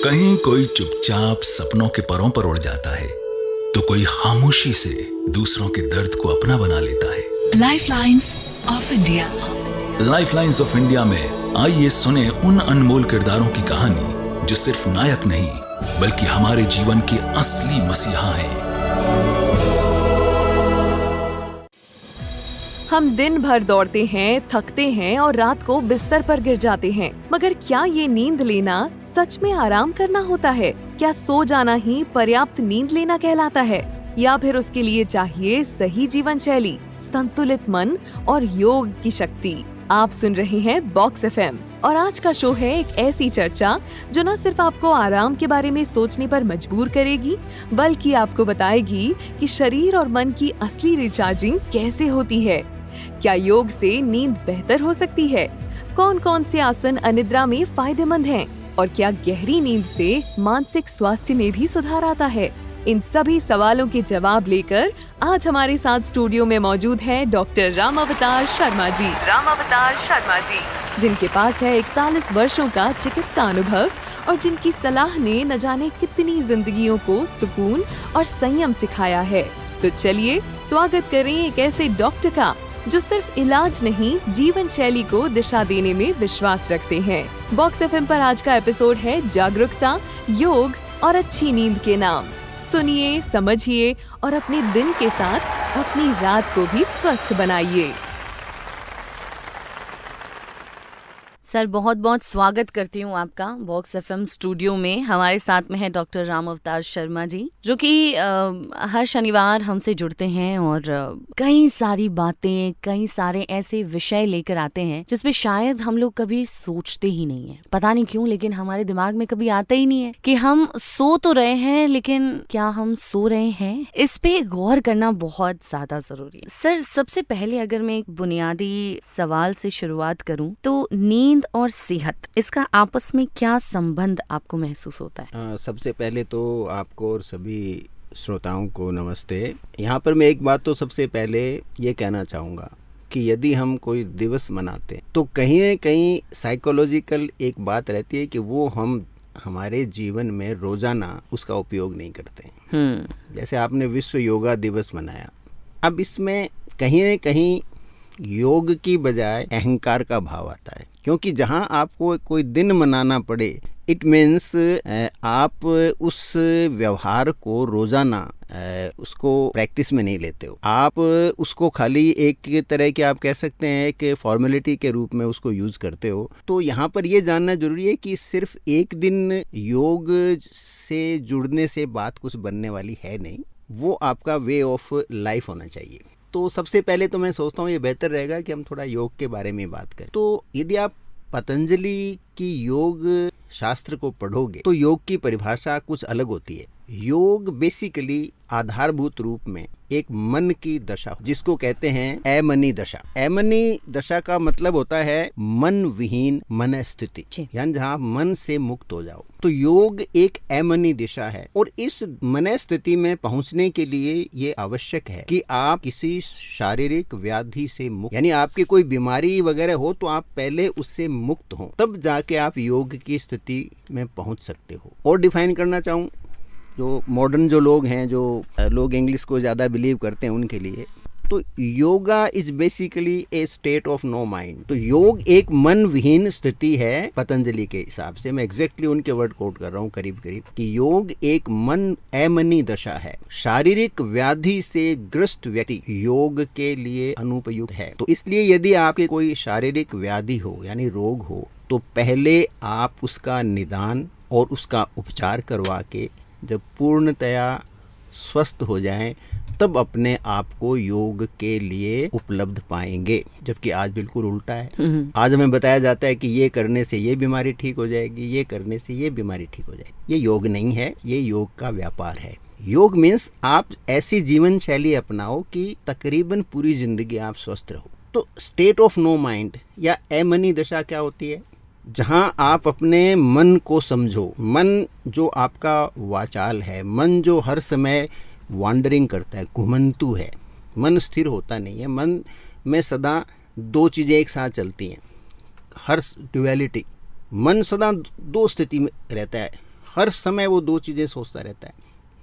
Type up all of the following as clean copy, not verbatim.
कहीं कोई चुपचाप सपनों के परों पर उड़ जाता है, तो कोई खामोशी से दूसरों के दर्द को अपना बना लेता है। Lifelines of India. Lifelines of India में आइए सुने उन अनमोल किरदारों की कहानी जो सिर्फ नायक नहीं बल्कि हमारे जीवन के असली मसीहा हैं। हम दिन भर दौड़ते हैं, थकते हैं और रात को बिस्तर पर गिर जाते हैं, मगर क्या ये नींद लेना सच में आराम करना होता है? क्या सो जाना ही पर्याप्त नींद लेना कहलाता है, या फिर उसके लिए चाहिए सही जीवन शैली, संतुलित मन और योग की शक्ति? आप सुन रहे हैं बॉक्स एफएम और आज का शो है एक ऐसी चर्चा जो न सिर्फ आपको आराम के बारे में सोचने पर मजबूर करेगी, बल्कि आपको बताएगी कि शरीर और मन की असली रिचार्जिंग कैसे होती है। क्या योग से नींद बेहतर हो सकती है? कौन कौन से आसन अनिद्रा में फायदेमंद हैं? और क्या गहरी नींद से मानसिक स्वास्थ्य में भी सुधार आता है? इन सभी सवालों के जवाब लेकर आज हमारे साथ स्टूडियो में मौजूद है डॉक्टर राम अवतार शर्मा जी, जिनके पास है 41 वर्षों का चिकित्सा अनुभव और जिनकी सलाह ने न जाने कितनी जिंदगियों को सुकून और संयम सिखाया है। तो चलिए स्वागत करें एक ऐसे डॉक्टर का जो सिर्फ इलाज नहीं, जीवन शैली को दिशा देने में विश्वास रखते हैं। बॉक्स एफएम पर आज का एपिसोड है जागरूकता, योग और अच्छी नींद के नाम। सुनिए, समझिए और अपने दिन के साथ अपनी रात को भी स्वस्थ बनाइए। सर, बहुत बहुत स्वागत करती हूँ आपका बॉक्स एफएम स्टूडियो में। हमारे साथ में है डॉक्टर राम अवतार शर्मा जी, जो कि हर शनिवार हमसे जुड़ते हैं और कई सारी बातें, कई सारे ऐसे विषय लेकर आते हैं जिसपे शायद हम लोग कभी सोचते ही नहीं है। पता नहीं क्यों, लेकिन हमारे दिमाग में कभी आता ही नहीं है कि हम सो तो रहे हैं, लेकिन क्या हम सो रहे हैं? इस पे गौर करना बहुत ज्यादा जरूरी है। सर, सबसे पहले अगर मैं एक बुनियादी सवाल से शुरुआत करूँ तो नींद और सेहत, इसका आपस में क्या संबंध आपको महसूस होता है? सबसे पहले तो आपको और सभी श्रोताओं को नमस्ते। यहाँ पर मैं एक बात तो सबसे पहले ये कहना चाहूँगा कि यदि हम कोई दिवस मनाते तो कहीं न कहीं साइकोलॉजिकल एक बात रहती है कि वो हम हमारे जीवन में रोजाना उसका उपयोग नहीं करते। जैसे आपने विश्व योगा दिवस मनाया, अब इसमें कहीं न कहीं योग की बजाय अहंकार का भाव आता है, क्योंकि जहां आपको कोई दिन मनाना पड़े, इट मीन्स आप उस व्यवहार को रोजाना उसको प्रैक्टिस में नहीं लेते हो। आप उसको खाली एक तरह के आप कह सकते हैं कि फॉर्मेलिटी के रूप में उसको यूज करते हो। तो यहाँ पर ये जानना जरूरी है कि सिर्फ एक दिन योग से जुड़ने से बात कुछ बनने वाली है नहीं, वो आपका वे ऑफ लाइफ होना चाहिए। तो सबसे पहले तो मैं सोचता हूँ ये बेहतर रहेगा कि हम थोड़ा योग के बारे में बात करें। तो यदि आप पतंजलि की योग शास्त्र को पढ़ोगे तो योग की परिभाषा कुछ अलग होती है। योग बेसिकली आधारभूत रूप में एक मन की दशा, जिसको कहते हैं अमनी दशा। अमनी दशा का मतलब होता है मन विहीन मन स्थिति, यानी जहाँ मन से मुक्त हो जाओ। तो योग एक अमनी दिशा है और इस मन स्थिति में पहुंचने के लिए ये आवश्यक है कि आप किसी शारीरिक व्याधि से मुक्त, यानी आपकी कोई बीमारी वगैरह हो तो आप पहले उससे मुक्त हो, तब जाके आप योग की स्थिति में पहुंच सकते हो। और डिफाइन करना चाहूँ, जो मॉडर्न जो लोग हैं, जो लोग इंग्लिश को ज़्यादा बिलीव करते हैं, उनके लिए तो yoga is basically a state of no mind. तो योग एक मन विहीन स्थिति है पतंजलि के हिसाब से। मैं एग्जैक्टली उनके वर्ड कोट कर रहा हूँ करीब करीब, कि योग एक मन अमनी दशा है। शारीरिक व्याधि से ग्रस्त व्यक्ति योग के लिए अनुपयुक्त है। तो इसलिए यदि आपके कोई शारीरिक व्याधि हो यानी रोग हो, तो पहले आप उसका निदान और उसका उपचार करवा के जब पूर्णतया स्वस्थ हो जाएं, तब अपने आप को योग के लिए उपलब्ध पाएंगे। जबकि आज बिल्कुल उल्टा है। आज हमें बताया जाता है कि ये करने से ये बीमारी ठीक हो जाएगी, ये करने से ये बीमारी ठीक हो जाएगी। ये योग नहीं है, ये योग का व्यापार है। योग मीन्स आप ऐसी जीवन शैली अपनाओ कि तकरीबन पूरी जिंदगी आप स्वस्थ रहो। तो स्टेट ऑफ नो माइंड या अमनी दशा क्या होती है? जहां आप अपने मन को समझो। मन जो आपका वाचाल है, मन जो हर समय वॉन्डरिंग करता है, घुमंतु है, मन स्थिर होता नहीं है। मन में सदा दो चीज़ें एक साथ चलती हैं, हर ड्युअलिटी। मन सदा दो स्थिति में रहता है, हर समय वो दो चीज़ें सोचता रहता है,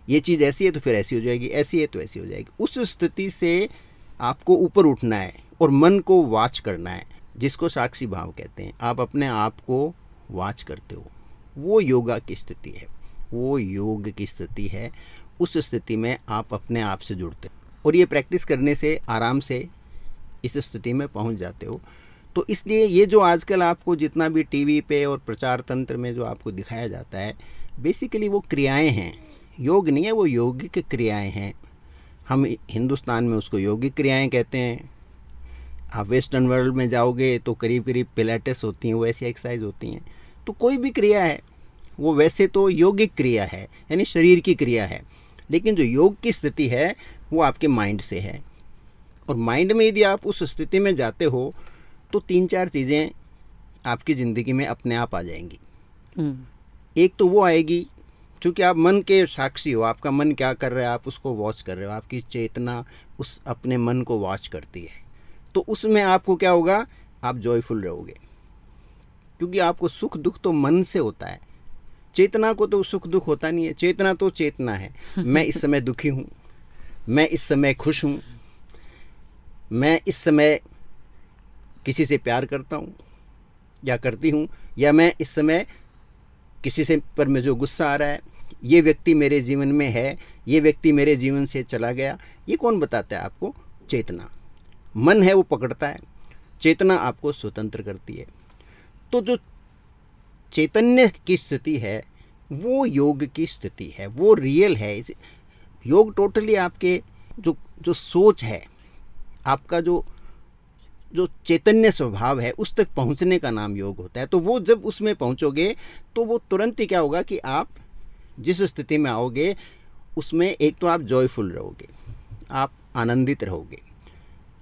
ये चीज़ ऐसी है तो फिर ऐसी हो जाएगी, ऐसी है तो ऐसी हो जाएगी। उस स्थिति से आपको ऊपर उठना है और मन को वॉच करना है, जिसको साक्षी भाव कहते हैं। आप अपने आप को वॉच करते हो, वो योगा की स्थिति है, वो योग की स्थिति है। उस स्थिति में आप अपने आप से जुड़ते हो और ये प्रैक्टिस करने से आराम से इस स्थिति में पहुंच जाते हो। तो इसलिए ये जो आजकल आपको जितना भी टीवी पे और प्रचार तंत्र में जो आपको दिखाया जाता है, बेसिकली वो क्रियाएं हैं, योग नहीं है, वो योगिक क्रियाएं हैं। हम हिंदुस्तान में उसको योगिक क्रियाएं कहते हैं। आप वेस्टर्न वर्ल्ड में जाओगे तो करीब करीब पिलाटेस होती हैं, वो ऐसी एक्सरसाइज होती हैं। तो कोई भी क्रिया है वो वैसे तो योगिक क्रिया है, यानी शरीर की क्रिया है, लेकिन जो योग की स्थिति है वो आपके माइंड से है। और माइंड में यदि आप उस स्थिति में जाते हो तो 3-4 चीज़ें आपकी ज़िंदगी में अपने आप आ जाएंगी। एक तो वो आएगी क्योंकि आप मन के साक्षी हो, आपका मन क्या कर रहा है आप उसको वॉच कर रहे हो, आपकी चेतना उस अपने मन को वॉच करती है। तो उसमें आपको क्या होगा, आप जॉयफुल रहोगे, क्योंकि आपको सुख दुख तो मन से होता है, चेतना को तो सुख दुख होता नहीं है। चेतना तो चेतना है, मैं इस समय दुखी हूँ, मैं इस समय खुश हूँ, मैं इस समय किसी से प्यार करता हूँ या करती हूँ, या मैं इस समय किसी से पर मुझे जो गुस्सा आ रहा है, ये व्यक्ति मेरे जीवन में है, ये व्यक्ति मेरे जीवन से चला गया, ये कौन बताता है आपको? चेतना। मन है वो पकड़ता है, चेतना आपको स्वतंत्र करती है। तो जो चैतन्य की स्थिति है वो योग की स्थिति है, वो रियल है। योग टोटली आपके जो सोच है, आपका जो चैतन्य स्वभाव है, उस तक पहुंचने का नाम योग होता है। तो वो जब उसमें पहुंचोगे तो वो तुरंत ही क्या होगा कि आप जिस स्थिति में आओगे उसमें एक तो आप जॉयफुल रहोगे, आप आनंदित रहोगे,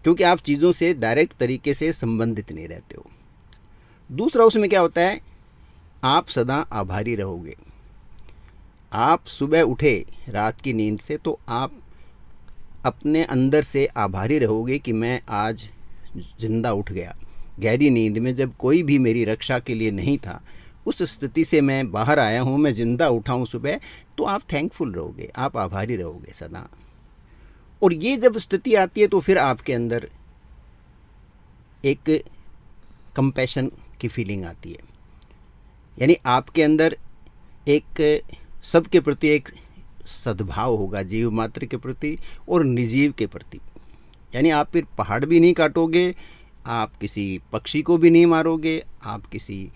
क्योंकि आप चीज़ों से डायरेक्ट तरीके से संबंधित नहीं रहते हो। दूसरा उसमें क्या होता है, आप सदा आभारी रहोगे। आप सुबह उठे रात की नींद से तो आप अपने अंदर से आभारी रहोगे कि मैं आज जिंदा उठ गया। गहरी नींद में जब कोई भी मेरी रक्षा के लिए नहीं था, उस स्थिति से मैं बाहर आया हूँ, मैं जिंदा उठा हूँ सुबह, तो आप थैंकफुल रहोगे, आप आभारी रहोगे सदा। और ये जब स्थिति आती है तो फिर आपके अंदर एक कंपैशन की फीलिंग आती है, यानी आपके अंदर एक सबके प्रति एक सद्भाव होगा, जीव मात्र के प्रति और निर्जीव के प्रति। यानी आप फिर पहाड़ भी नहीं काटोगे, आप किसी पक्षी को भी नहीं मारोगे, आप किसी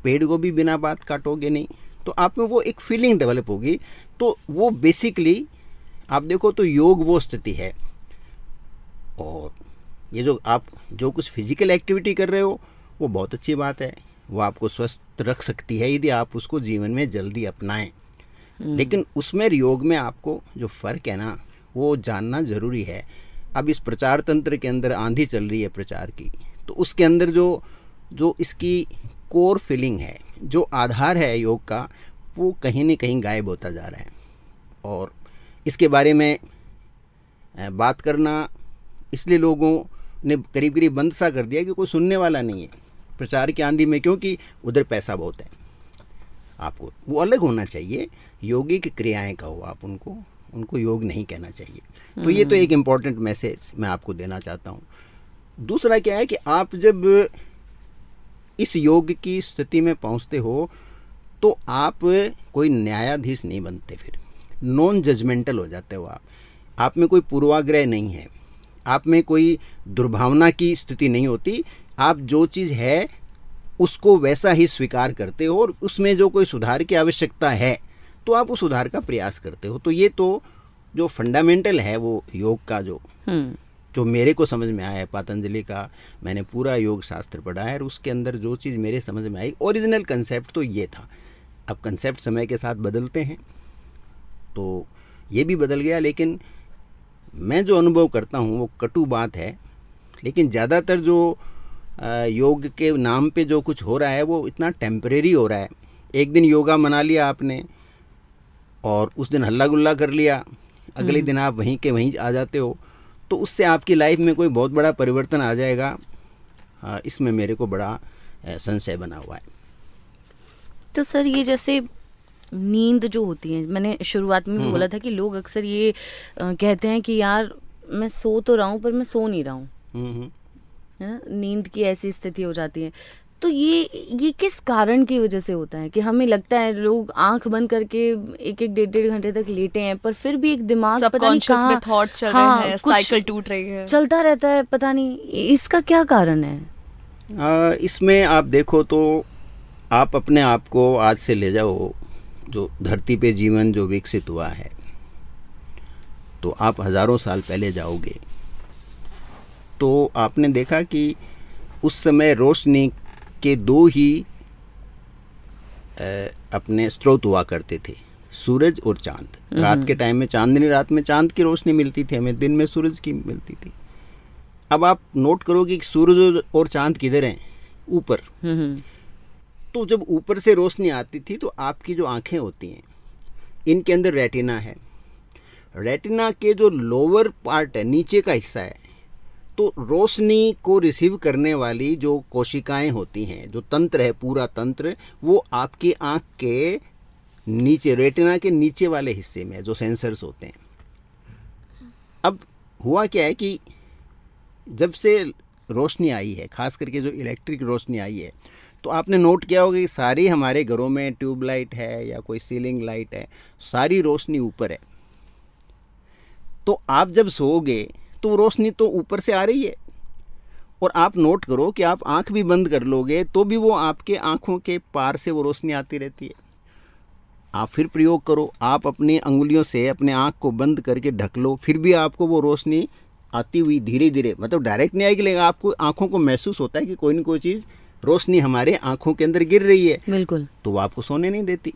पेड़ को भी बिना बात काटोगे नहीं, तो आप में वो एक फीलिंग डेवलप होगी। तो वो बेसिकली आप देखो तो योग वो स्थिति है। और ये जो आप जो कुछ फिजिकल एक्टिविटी कर रहे हो वो बहुत अच्छी बात है, वो आपको स्वस्थ रख सकती है यदि आप उसको जीवन में जल्दी अपनाएं। लेकिन उसमें योग में आपको जो फ़र्क है ना, वो जानना ज़रूरी है। अब इस प्रचार तंत्र के अंदर आंधी चल रही है प्रचार की, तो उसके अंदर जो इसकी कोर फीलिंग है, जो आधार है योग का, वो कहीं न कहीं गायब होता जा रहा है। और इसके बारे में बात करना इसलिए लोगों ने करीब करीब बंद सा कर दिया कि कोई सुनने वाला नहीं है प्रचार की आंधी में, क्योंकि उधर पैसा बहुत है। आपको वो अलग होना चाहिए, योगिक क्रियाएं कहो आप उनको योग नहीं कहना चाहिए। तो ये तो एक इम्पॉर्टेंट मैसेज मैं आपको देना चाहता हूँ। दूसरा क्या है कि आप जब इस योग की स्थिति में पहुँचते हो तो आप कोई न्यायाधीश नहीं बनते, फिर नॉन जजमेंटल हो जाते हो आप में कोई पूर्वाग्रह नहीं है, आप में कोई दुर्भावना की स्थिति नहीं होती। आप जो चीज़ है उसको वैसा ही स्वीकार करते हो, और उसमें जो कोई सुधार की आवश्यकता है तो आप उस सुधार का प्रयास करते हो। तो ये तो जो फंडामेंटल है वो योग का जो मेरे को समझ में आया है, पतंजलि का मैंने पूरा योग शास्त्र पढ़ा है, और उसके अंदर जो चीज़ मेरे समझ में आई, ओरिजिनल कंसेप्ट तो ये था। अब कंसेप्ट समय के साथ बदलते हैं तो ये भी बदल गया, लेकिन मैं जो अनुभव करता हूँ वो कटु बात है। लेकिन ज़्यादातर जो योग के नाम पे जो कुछ हो रहा है वो इतना टेम्परेरी हो रहा है। एक दिन योगा मना लिया आपने और उस दिन हल्ला गुल्ला कर लिया, अगले दिन आप वहीं के वहीं आ जाते हो, तो उससे आपकी लाइफ में कोई बहुत बड़ा परिवर्तन आ जाएगा, इसमें मेरे को बड़ा संशय बना हुआ है। तो सर ये जैसे नींद जो होती है, मैंने शुरुआत में भी बोला था कि लोग अक्सर ये कहते हैं कि यार मैं सो तो रहा हूँ पर मैं सो नहीं रहा हूँ, है ना, नींद की ऐसी स्थिति हो जाती है। तो ये किस कारण की वजह से होता है कि हमें लगता है लोग आंख बंद करके एक एक 1.5 घंटे तक लेटे हैं पर फिर भी एक दिमाग पता नहीं सबकॉन्शियस में कहाँ थॉट्स चल हाँ, रहे हैं, कुछ साइकिल टूट रही है, चलता रहता है, पता नहीं इसका क्या कारण है। इसमें आप देखो तो आप अपने आप को आज से ले जाओ, जो धरती पे जीवन जो विकसित हुआ है, तो आप हज़ारों साल पहले जाओगे तो आपने देखा कि उस समय रोशनी के दो ही अपने स्रोत हुआ करते थे, सूरज और चांद। रात के टाइम में चांदनी रात में चांद की रोशनी मिलती थी हमें, दिन में सूरज की मिलती थी। अब आप नोट करोगे कि सूरज और चांद किधर हैं, ऊपर। तो जब ऊपर से रोशनी आती थी तो आपकी जो आंखें होती हैं इनके अंदर रेटिना है, रेटिना के जो लोअर पार्ट है, नीचे का हिस्सा है, तो रोशनी को रिसीव करने वाली जो कोशिकाएं होती हैं, जो तंत्र है पूरा तंत्र, वो आपकी आंख के नीचे, रेटिना के नीचे वाले हिस्से में जो सेंसर्स होते हैं। अब हुआ क्या है कि जब से रोशनी आई है, खास करके जो इलेक्ट्रिक रोशनी आई है, तो आपने नोट किया होगा कि सारी हमारे घरों में ट्यूबलाइट है या कोई सीलिंग लाइट है, सारी रोशनी ऊपर है। तो आप जब सोओगे तो रोशनी तो ऊपर से आ रही है, और आप नोट करो कि आप आंख भी बंद कर लोगे तो भी वो आपके आंखों के पार से वो रोशनी आती रहती है। आप फिर प्रयोग करो, आप अपनी अंगुलियों से अपने आंख को बंद करके ढक लो, फिर भी आपको वो रोशनी आती हुई धीरे धीरे, मतलब डायरेक्ट नहीं आएगी, लेकिन आपको आंखों को महसूस होता है कि कोई न कोई चीज़, रोशनी हमारे आंखों के अंदर गिर रही है। बिल्कुल। तो वो आपको सोने नहीं देती।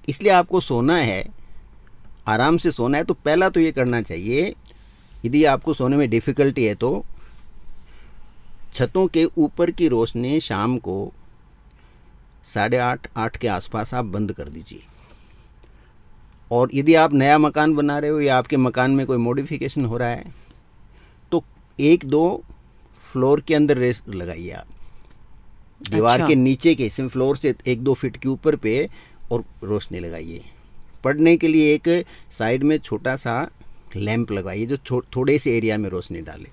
इसलिए आपको सोना है, आराम से सोना है, तो पहला तो ये करना चाहिए, यदि आपको सोने में डिफ़िकल्टी है तो छतों के ऊपर की रोशनी शाम को 8:30 के आसपास आप बंद कर दीजिए। और यदि आप नया मकान बना रहे हो या आपके मकान में कोई मॉडिफिकेशन हो रहा है तो 1-2 फ्लोर के अंदर रेस लगाइए आप, दीवार अच्छा। के नीचे के हिस्से में फ्लोर से 1-2 फीट के ऊपर पे, और रोशनी लगाइए। पढ़ने के लिए एक साइड में छोटा सा लैंप लगाइए जो थोड़े से एरिया में रोशनी डाले,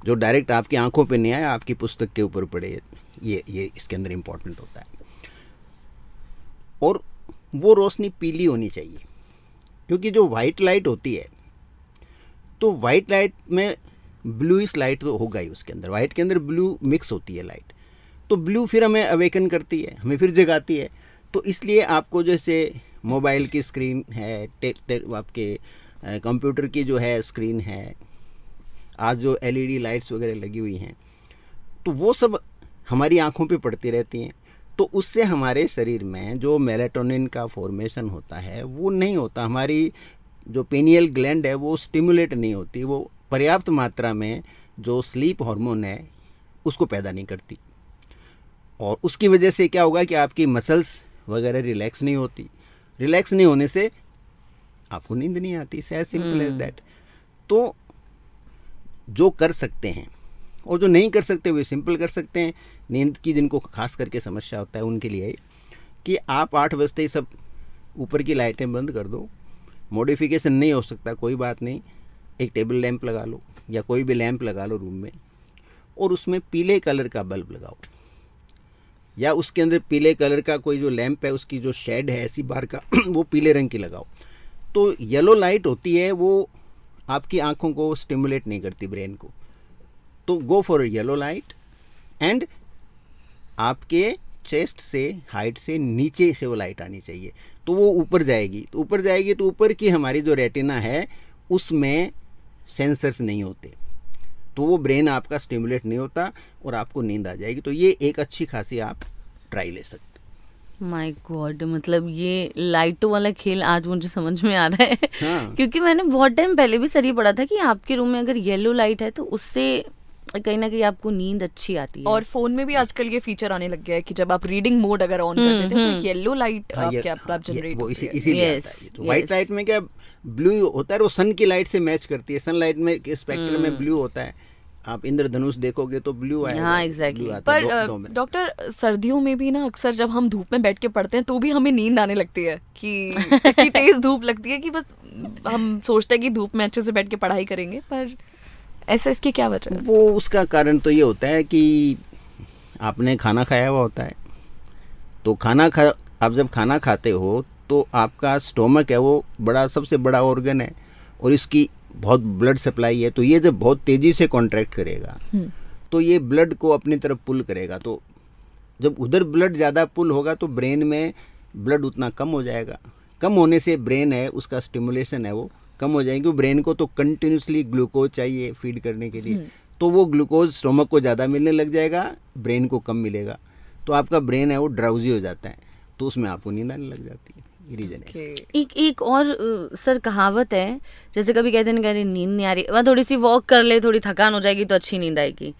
जो डायरेक्ट आपकी आंखों पे नहीं आए, आपकी पुस्तक के ऊपर पड़े। ये इसके अंदर इम्पोर्टेंट होता है। और वो रोशनी पीली होनी चाहिए, क्योंकि जो वाइट लाइट होती है, तो वाइट लाइट में ब्लूइश लाइट तो होगा ही उसके अंदर, वाइट के अंदर ब्लू मिक्स होती है लाइट, तो ब्लू फिर हमें अवेकन करती है, हमें फिर जगाती है। तो इसलिए आपको जैसे मोबाइल की स्क्रीन है, आपके कंप्यूटर की जो है स्क्रीन है, आज जो LED लाइट्स वगैरह लगी हुई हैं, तो वो सब हमारी आंखों पे पड़ती रहती हैं। तो उससे हमारे शरीर में जो मेलाटोनिन का फॉर्मेशन होता है वो नहीं होता, हमारी जो पीनियल ग्लैंड है वो स्टिमुलेट नहीं होती, वो पर्याप्त मात्रा में जो स्लीप हार्मोन है उसको पैदा नहीं करती। और उसकी वजह से क्या होगा कि आपकी मसल्स वगैरह रिलैक्स नहीं होती, रिलैक्स नहीं होने से आपको नींद नहीं आती, एज सिंपल एज दैट। तो जो कर सकते हैं और जो नहीं कर सकते वे सिंपल कर सकते हैं। नींद की जिनको खास करके समस्या होता है उनके लिए कि आप 8 बजते ही सब ऊपर की लाइटें बंद कर दो। मॉडिफिकेशन नहीं हो सकता, कोई बात नहीं, एक टेबल लैंप लगा लो या कोई भी लैंप लगा लो रूम में, और उसमें पीले कलर का बल्ब लगाओ, या उसके अंदर पीले कलर का कोई जो लैंप है उसकी जो शेड है ऐसी बार का वो पीले रंग की लगाओ। तो येलो लाइट होती है वो आपकी आंखों को स्टिमुलेट नहीं करती, ब्रेन को। तो go for yellow light, and आपके चेस्ट से, हाइट से नीचे से वो लाइट आनी चाहिए, तो वो ऊपर जाएगी। तो ऊपर जाएगी तो ऊपर की हमारी जो रेटिना है उसमें सेंसर्स नहीं होते, तो वो ब्रेन आपका स्टिमुलेट नहीं होता और आपको नींद आ जाएगी। तो ये एक अच्छी खासी आप ट्राई ले सकते। माय गॉड, मतलब ये लाइटों वाला खेल आज मुझे समझ में आ रहा है। हाँ। क्योंकि मैंने बहुत टाइम पहले भी सर ये पढ़ा था कि आपके रूम में अगर येलो लाइट है तो उससे कहीं ना कहीं आपको नींद अच्छी आती है। और फोन में भी आजकल ये फीचर आने लग गया है कि जब आप रीडिंग मोड अगर ऑन करते थे तो येलो लाइट आपके आप जनरेट वो होती है। इसीलिए आता है। तो व्हाइट लाइट में क्या ब्लू होता है, वो सन की लाइट से मैच करती है, सन लाइट में स्पेक्ट्रम में ब्लू होता है, आप इंद्रधनुष देखोगे तो ब्लू आएगा। हाँ, exactly. blue आता है, दो पर में। डॉक्टर सर्दियों में भी ना अक्सर जब हम धूप में बैठ के पढ़ते हैं तो भी हमें नींद आने लगती है कि इतनी तेज धूप लगती है कि बस हम सोचते हैं कि धूप में अच्छे से बैठ के पढ़ाई करेंगे, पर ऐसा इसकी क्या वजह है? वो उसका कारण तो ये होता है कि आपने खाना खाया हुआ होता है, तो आप जब खाना खाते हो तो आपका स्टोमक है वो सबसे बड़ा ऑर्गन है और इसकी बहुत ब्लड सप्लाई है, तो ये जब बहुत तेज़ी से कॉन्ट्रैक्ट करेगा तो ये ब्लड को अपनी तरफ पुल करेगा, तो जब उधर ब्लड ज़्यादा पुल होगा तो ब्रेन में ब्लड उतना कम हो जाएगा। कम होने से ब्रेन है उसका स्टिमुलेशन है वो कम हो जाएगी। ब्रेन को तो कंटिन्यूसली ग्लूकोज चाहिए फीड करने के लिए, तो वो ग्लूकोज स्टोमक को ज़्यादा मिलने लग जाएगा, ब्रेन को कम मिलेगा, तो आपका ब्रेन है वो ड्राउजी हो जाता है, तो उसमें आपको नींद आने लग जाती है। रीजन है। एक और सर कहावत है, जैसे कभी कहते हैं कि नींद नहीं आ रही, वह थोड़ी सी वॉक कर ले, थोड़ी थकान हो जाएगी तो अच्छी नींद आएगी।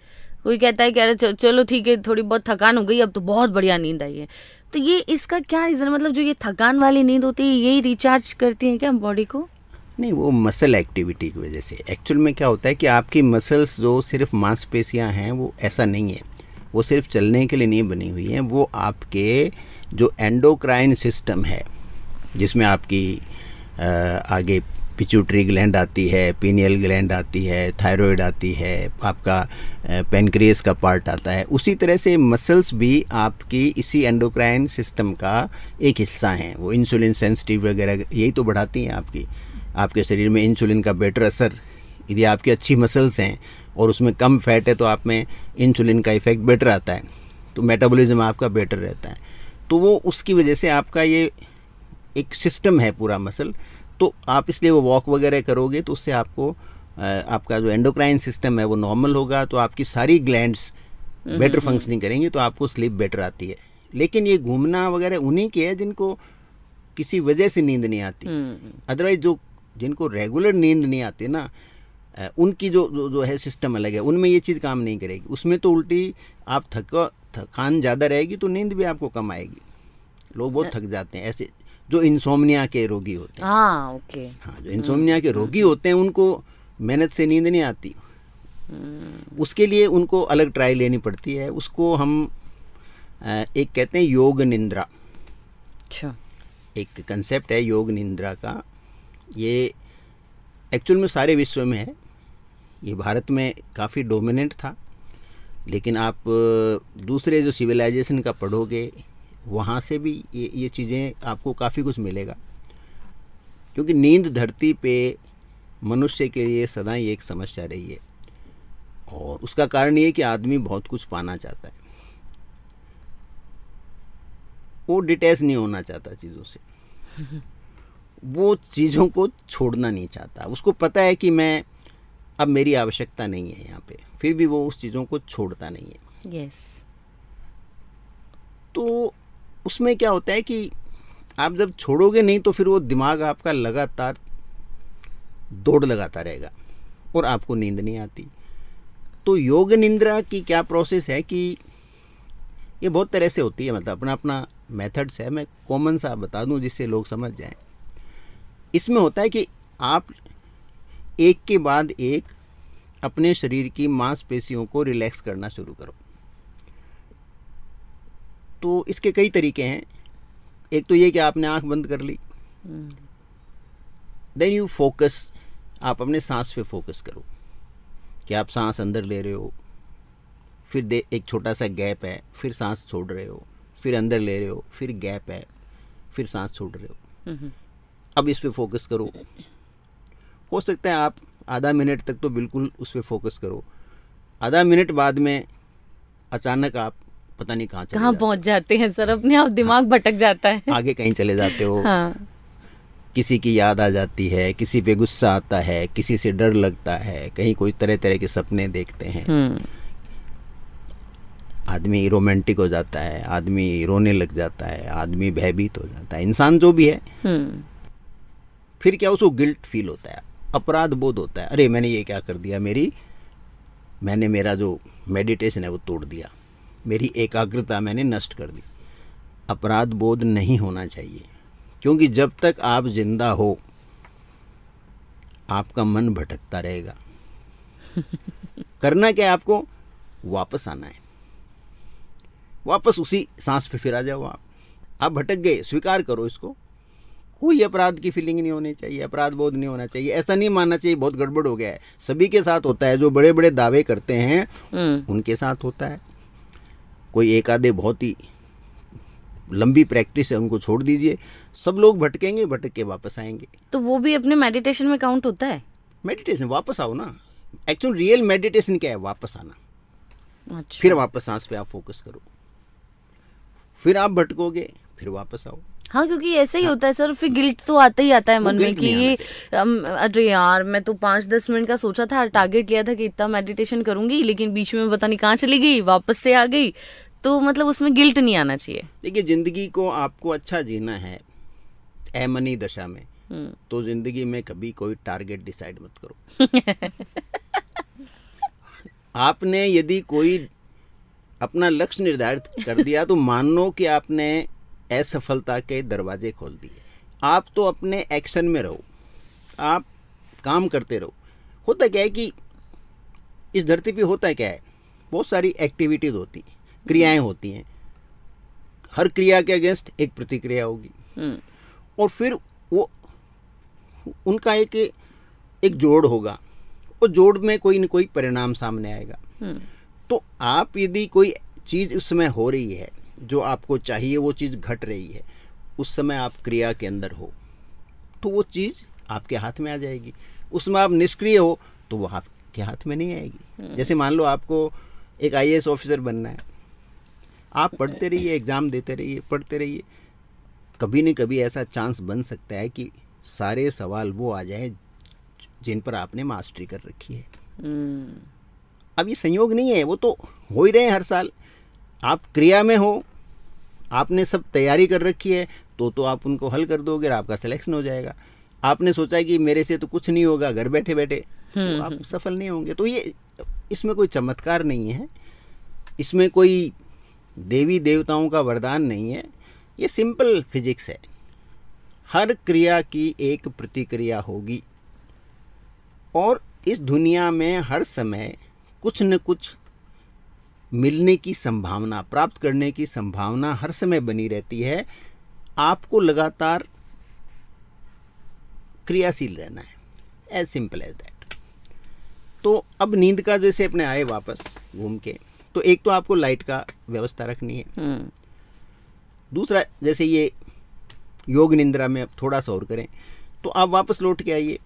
कोई कहता है कि अरे चलो ठीक है थोड़ी बहुत थकान हो गई अब तो बहुत बढ़िया नींद आई है। तो ये इसका क्या रीज़न, मतलब जो ये थकान वाली नींद होती है यही रिचार्ज करती है क्या बॉडी को? नहीं, वो मसल एक्टिविटी की वजह से। एक्चुअल में क्या होता है कि आपकी मसल्स जो सिर्फ मांसपेशियां हैं वो ऐसा नहीं है, वो सिर्फ चलने के लिए नहीं बनी हुई हैं, वो आपके जो एंडोक्राइन सिस्टम है जिसमें आपकी आगे पिट्यूटरी ग्लैंड आती है, पीनियल ग्लैंड आती है, थायराइड आती है, आपका पेनक्रियास का पार्ट आता है, उसी तरह से मसल्स भी आपकी इसी एंडोक्राइन सिस्टम का एक हिस्सा हैं। वो इंसुलिन सेंसिटिव वगैरह यही तो बढ़ाती हैं आपके शरीर में इंसुलिन का बेटर असर। यदि आपकी अच्छी मसल्स हैं और उसमें कम फैट है तो आप में इंसुलिन का इफेक्ट बेटर आता है, तो मेटाबॉलिज्म आपका बेटर रहता है। तो वो उसकी वजह से आपका ये एक सिस्टम है पूरा मसल, तो आप इसलिए वो वॉक वगैरह करोगे तो उससे आपको आपका जो एंडोक्राइन सिस्टम है वो नॉर्मल होगा, तो आपकी सारी ग्लैंड्स बेटर फंक्शनिंग करेंगी, तो आपको स्लीप बेटर आती है। लेकिन ये घूमना वगैरह उन्हीं के है जिनको किसी वजह से नींद नहीं आती। अदरवाइज जो जिनको रेगुलर नींद नहीं आती ना, उनकी जो है सिस्टम अलग है, उनमें ये चीज़ काम नहीं करेगी। उसमें तो उल्टी आप थकान ज़्यादा रहेगी तो नींद भी आपको कम आएगी। लोग बहुत थक जाते हैं ऐसे जो इंसोम्निया के रोगी होते हैं। हाँ, ओके। हाँ, जो इंसोम्निया के रोगी होते हैं उनको मेहनत से नींद नहीं आती, उसके लिए उनको अलग ट्राई लेनी पड़ती है। उसको हम एक कहते हैं योग निंद्रा। अच्छा। एक कंसेप्ट है योग निंद्रा का, ये एक्चुअल में सारे विश्व में है, ये भारत में काफ़ी डोमिनेंट था, लेकिन आप दूसरे जो सिविलाइजेशन का पढ़ोगे वहाँ से भी ये चीज़ें आपको काफ़ी कुछ मिलेगा। क्योंकि नींद धरती पे मनुष्य के लिए सदा ही एक समस्या रही है, और उसका कारण ये है कि आदमी बहुत कुछ पाना चाहता है, वो डिटैच नहीं होना चाहता चीज़ों से, वो चीज़ों को छोड़ना नहीं चाहता। उसको पता है कि मैं अब मेरी आवश्यकता नहीं है यहाँ पे, फिर भी वो उस चीज़ों को छोड़ता नहीं है। यस। तो उसमें क्या होता है कि आप जब छोड़ोगे नहीं तो फिर वो दिमाग आपका लगातार दौड़ लगाता रहेगा और आपको नींद नहीं आती। तो योग निंद्रा की क्या प्रोसेस है कि ये बहुत तरह से होती है, मतलब अपना अपना मेथड्स है। मैं कॉमन सा बता दूं जिससे लोग समझ जाएं। इसमें होता है कि आप एक के बाद एक अपने शरीर की मांसपेशियों को रिलैक्स करना शुरू करो। तो इसके कई तरीके हैं। एक तो ये कि आपने आंख बंद कर ली, देन यू फोकस, आप अपने सांस पे फोकस करो कि आप सांस अंदर ले रहे हो, फिर एक छोटा सा गैप है, फिर सांस छोड़ रहे हो, फिर अंदर ले रहे हो, फिर गैप है, फिर सांस छोड़ रहे हो। अब इस पे फोकस करो। हो सकता है आप आधा मिनट तक तो बिल्कुल उस पे फोकस करो, आधा मिनट बाद में अचानक आप पता नहीं कहाँ पहुंच जाते हैं सर, अपने आप दिमाग भटक जाता है, आगे कहीं चले जाते हो। हाँ। किसी की याद आ जाती है, किसी पे गुस्सा आता है, किसी से डर लगता है, कहीं कोई तरह तरह के सपने देखते हैं, आदमी रोमांटिक हो जाता है, आदमी रोने लग जाता है, आदमी भयभीत हो जाता है, इंसान जो भी है। फिर क्या उसको गिल्ट फील होता है, अपराध बोध होता है, अरे मैंने ये क्या कर दिया, मैंने मेरा जो मेडिटेशन है वो तोड़ दिया, मेरी एकाग्रता मैंने नष्ट कर दी। अपराध बोध नहीं होना चाहिए, क्योंकि जब तक आप जिंदा हो आपका मन भटकता रहेगा। करना क्या है आपको, वापस आना है, वापस उसी सांस पे फिर आ जाओ। आप भटक गए, स्वीकार करो इसको, कोई अपराध की फीलिंग नहीं होनी चाहिए, अपराध बोध नहीं होना चाहिए, ऐसा नहीं मानना चाहिए बहुत गड़बड़ हो गया है। सभी के साथ होता है, जो बड़े बड़े दावे करते हैं उनके साथ होता है। कोई एक आधे बहुत ही लंबी प्रैक्टिस है, उनको छोड़ दीजिए, सब लोग भटकेंगे, भटक के वापस आएंगे। तो वो भी अपने मेडिटेशन में काउंट होता है? मेडिटेशन, वापस आओ ना। एक्चुअल रियल मेडिटेशन क्या है, वापस आना। अच्छा। फिर वापस सांस पे आप फोकस करो, फिर आप भटकोगे, फिर वापस आओ। हाँ, क्योंकि ऐसे ही होता है सर, फिर गिल्ट तो आता ही आता है मन में कि ये अरे यार मैं तो 5-10 मिनट का सोचा था, टारगेट लिया था कि इतना मेडिटेशन करूंगी, लेकिन बीच में पता नहीं कहाँ चली गई, वापस से आ गई। तो मतलब उसमें गिल्ट नहीं आना चाहिए। देखिए, जिंदगी को आपको अच्छा जीना है ऐमनी दशा में, तो जिंदगी में कभी कोई टारगेट डिसाइड मत करो। आपने यदि कोई अपना लक्ष्य निर्धारित कर दिया तो मान लो कि आपने असफलता के दरवाजे खोल दिए। आप तो अपने एक्शन में रहो, आप काम करते रहो। होता क्या है कि इस धरती पे होता क्या है, बहुत सारी एक्टिविटीज होती हैं, क्रियाएं होती हैं। हर क्रिया के अगेंस्ट एक प्रतिक्रिया होगी और फिर वो उनका एक जोड़ होगा और जोड़ में कोई न कोई परिणाम सामने आएगा। तो आप यदि कोई चीज़ उस समय हो रही है जो आपको चाहिए, वो चीज़ घट रही है, उस समय आप क्रिया के अंदर हो तो वो चीज़ आपके हाथ में आ जाएगी। उसमें आप निष्क्रिय हो तो वो आपके हाथ में नहीं आएगी। जैसे मान लो आपको एक IAS ऑफिसर बनना है, आप पढ़ते रहिए, एग्ज़ाम देते रहिए, पढ़ते रहिए, कभी न कभी ऐसा चांस बन सकता है कि सारे सवाल वो आ जाए जिन पर आपने मास्टरी कर रखी है। अब ये संयोग नहीं है, वो तो हो ही रहे हैं हर साल। आप क्रिया में हो, आपने सब तैयारी कर रखी है, तो आप उनको हल कर दोगे और आपका सिलेक्शन हो जाएगा। आपने सोचा है कि मेरे से तो कुछ नहीं होगा, घर बैठे बैठे, तो आप सफल नहीं होंगे। तो ये इसमें कोई चमत्कार नहीं है, इसमें कोई देवी देवताओं का वरदान नहीं है, ये सिंपल फिजिक्स है। हर क्रिया की एक प्रतिक्रिया होगी और इस दुनिया में हर समय कुछ न कुछ मिलने की संभावना, प्राप्त करने की संभावना हर समय बनी रहती है। आपको लगातार क्रियाशील रहना है, एज सिंपल एज दैट। तो अब नींद का जैसे अपने आए वापस घूम के, तो एक तो आपको लाइट का व्यवस्था रखनी है। दूसरा, जैसे ये योग निंद्रा में अब थोड़ा सा और करें तो आप वापस लौट के आइए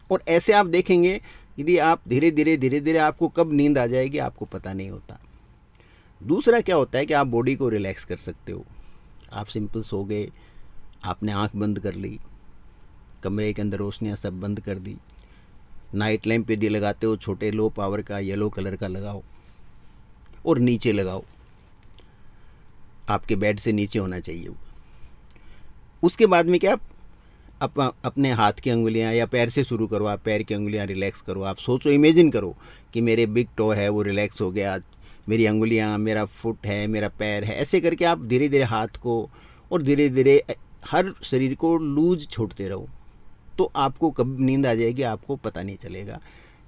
और ऐसे आप देखेंगे यदि आप धीरे धीरे आपको कब नींद आ जाएगी आपको पता नहीं होता। दूसरा क्या होता है कि आप बॉडी को रिलैक्स कर सकते हो। आप सिंपल सो गए, आपने आंख बंद कर ली, कमरे के अंदर रोशनियाँ सब बंद कर दी, नाइट लैंप यदि लगाते हो छोटे लो पावर का येलो कलर का लगाओ और नीचे लगाओ, आपके बेड से नीचे होना चाहिए वो। उसके बाद में क्या, आप अपने हाथ की अंगुलियां या पैर से शुरू करो, आप पैर की अंगुलियां रिलैक्स करो। आप सोचो, इमेजिन करो कि मेरे बिग टो है वो रिलैक्स हो गया, मेरी अंगुलियां, मेरा फुट है, मेरा पैर है। ऐसे करके आप धीरे धीरे हाथ को और धीरे धीरे हर शरीर को लूज छोड़ते रहो, तो आपको कब नींद आ जाएगी आपको पता नहीं चलेगा।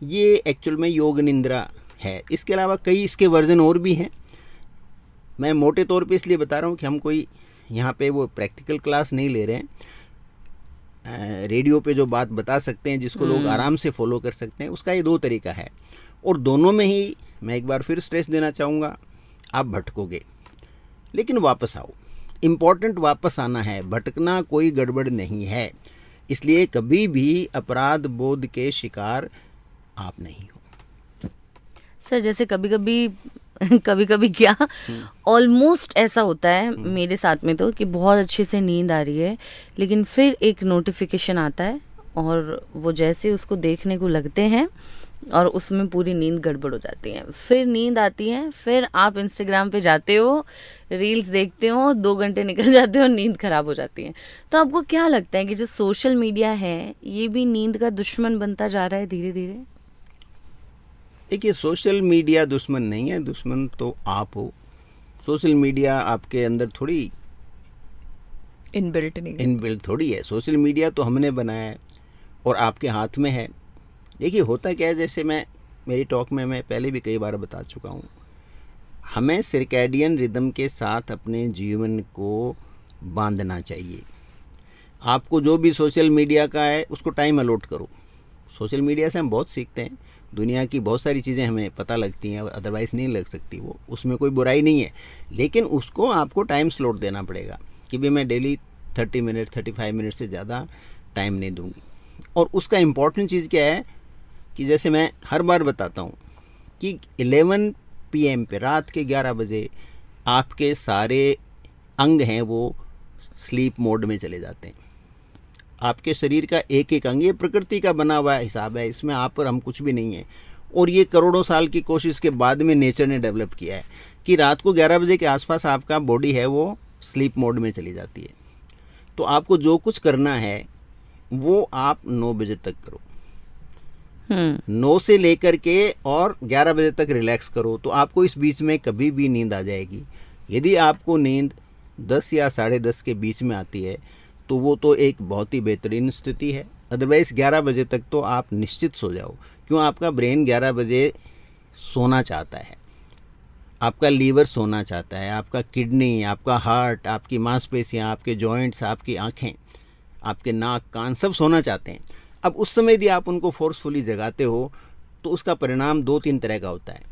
ये एक्चुअल में योग निंद्रा है। इसके अलावा कई इसके वर्जन और भी हैं। मैं मोटे तौर पे इसलिए बता रहा हूँ कि हम कोई यहाँ पे वो प्रैक्टिकल क्लास नहीं ले रहे हैं। रेडियो पे जो बात बता सकते हैं जिसको लोग आराम से फॉलो कर सकते हैं, उसका ये 2 तरीका है। और दोनों में ही मैं एक बार फिर स्ट्रेस देना चाहूँगा, आप भटकोगे लेकिन वापस आओ। इम्पॉर्टेंट वापस आना है, भटकना कोई गड़बड़ नहीं है। इसलिए कभी भी अपराध बोध के शिकार आप नहीं हो। सर जैसे कभी कभी क्या ऑलमोस्ट ऐसा होता है मेरे साथ में तो कि बहुत अच्छे से नींद आ रही है, लेकिन फिर एक नोटिफिकेशन आता है और वो जैसे उसको देखने को लगते हैं और उसमें पूरी नींद गड़बड़ हो जाती है। फिर नींद आती है, फिर आप इंस्टाग्राम पे जाते हो, रील्स देखते हो, 2 घंटे निकल जाते हो, नींद खराब हो जाती है। तो आपको क्या लगता है कि जो सोशल मीडिया है ये भी नींद का दुश्मन बनता जा रहा है धीरे धीरे? देखिए, सोशल मीडिया दुश्मन नहीं है, दुश्मन तो आप हो। सोशल मीडिया आपके अंदर थोड़ी इनबिल्ट थोड़ी है। सोशल मीडिया तो हमने बनाया है और आपके हाथ में है। देखिए, होता क्या है, जैसे मैं मेरी टॉक में मैं पहले भी कई बार बता चुका हूँ, हमें सर्कैडियन रिदम के साथ अपने जीवन को बांधना चाहिए। आपको जो भी सोशल मीडिया का है उसको टाइम अलॉट करो। सोशल मीडिया से हम बहुत सीखते हैं, दुनिया की बहुत सारी चीज़ें हमें पता लगती हैं, अदरवाइज़ नहीं लग सकती, वो उसमें कोई बुराई नहीं है, लेकिन उसको आपको टाइम स्लॉट देना पड़ेगा कि भाई मैं डेली 30 मिनट 35 मिनट से ज़्यादा टाइम नहीं दूंगी। और उसका इम्पॉर्टेंट चीज़ क्या है कि जैसे मैं हर बार बताता हूँ कि 11 PM पे, रात के 11 बजे आपके सारे अंग हैं वो स्लीप मोड में चले जाते हैं। आपके शरीर का एक एक अंग, ये प्रकृति का बना हुआ हिसाब है, इसमें आप और हम कुछ भी नहीं है। और ये करोड़ों साल की कोशिश के बाद में नेचर ने डेवलप किया है कि रात को 11 बजे के आसपास आपका बॉडी है वो स्लीप मोड में चली जाती है। तो आपको जो कुछ करना है वो आप 9 बजे तक करो, 9 से लेकर के और 11 बजे तक रिलैक्स करो, तो आपको इस बीच में कभी भी नींद आ जाएगी। यदि आपको नींद 10 या 10:30 के बीच में आती है तो वो तो एक बहुत ही बेहतरीन स्थिति है, अदरवाइज़ 11 बजे तक तो आप निश्चित सो जाओ। क्यों? आपका ब्रेन 11 बजे सोना चाहता है, आपका लीवर सोना चाहता है, आपका किडनी, आपका हार्ट, आपकी मांसपेशियाँ, आपके जॉइंट्स, आपकी आँखें, आपके नाक, कान सब सोना चाहते हैं। अब उस समय यदि आप उनको फोर्सफुली जगाते हो तो उसका परिणाम 2-3 तरह का होता है।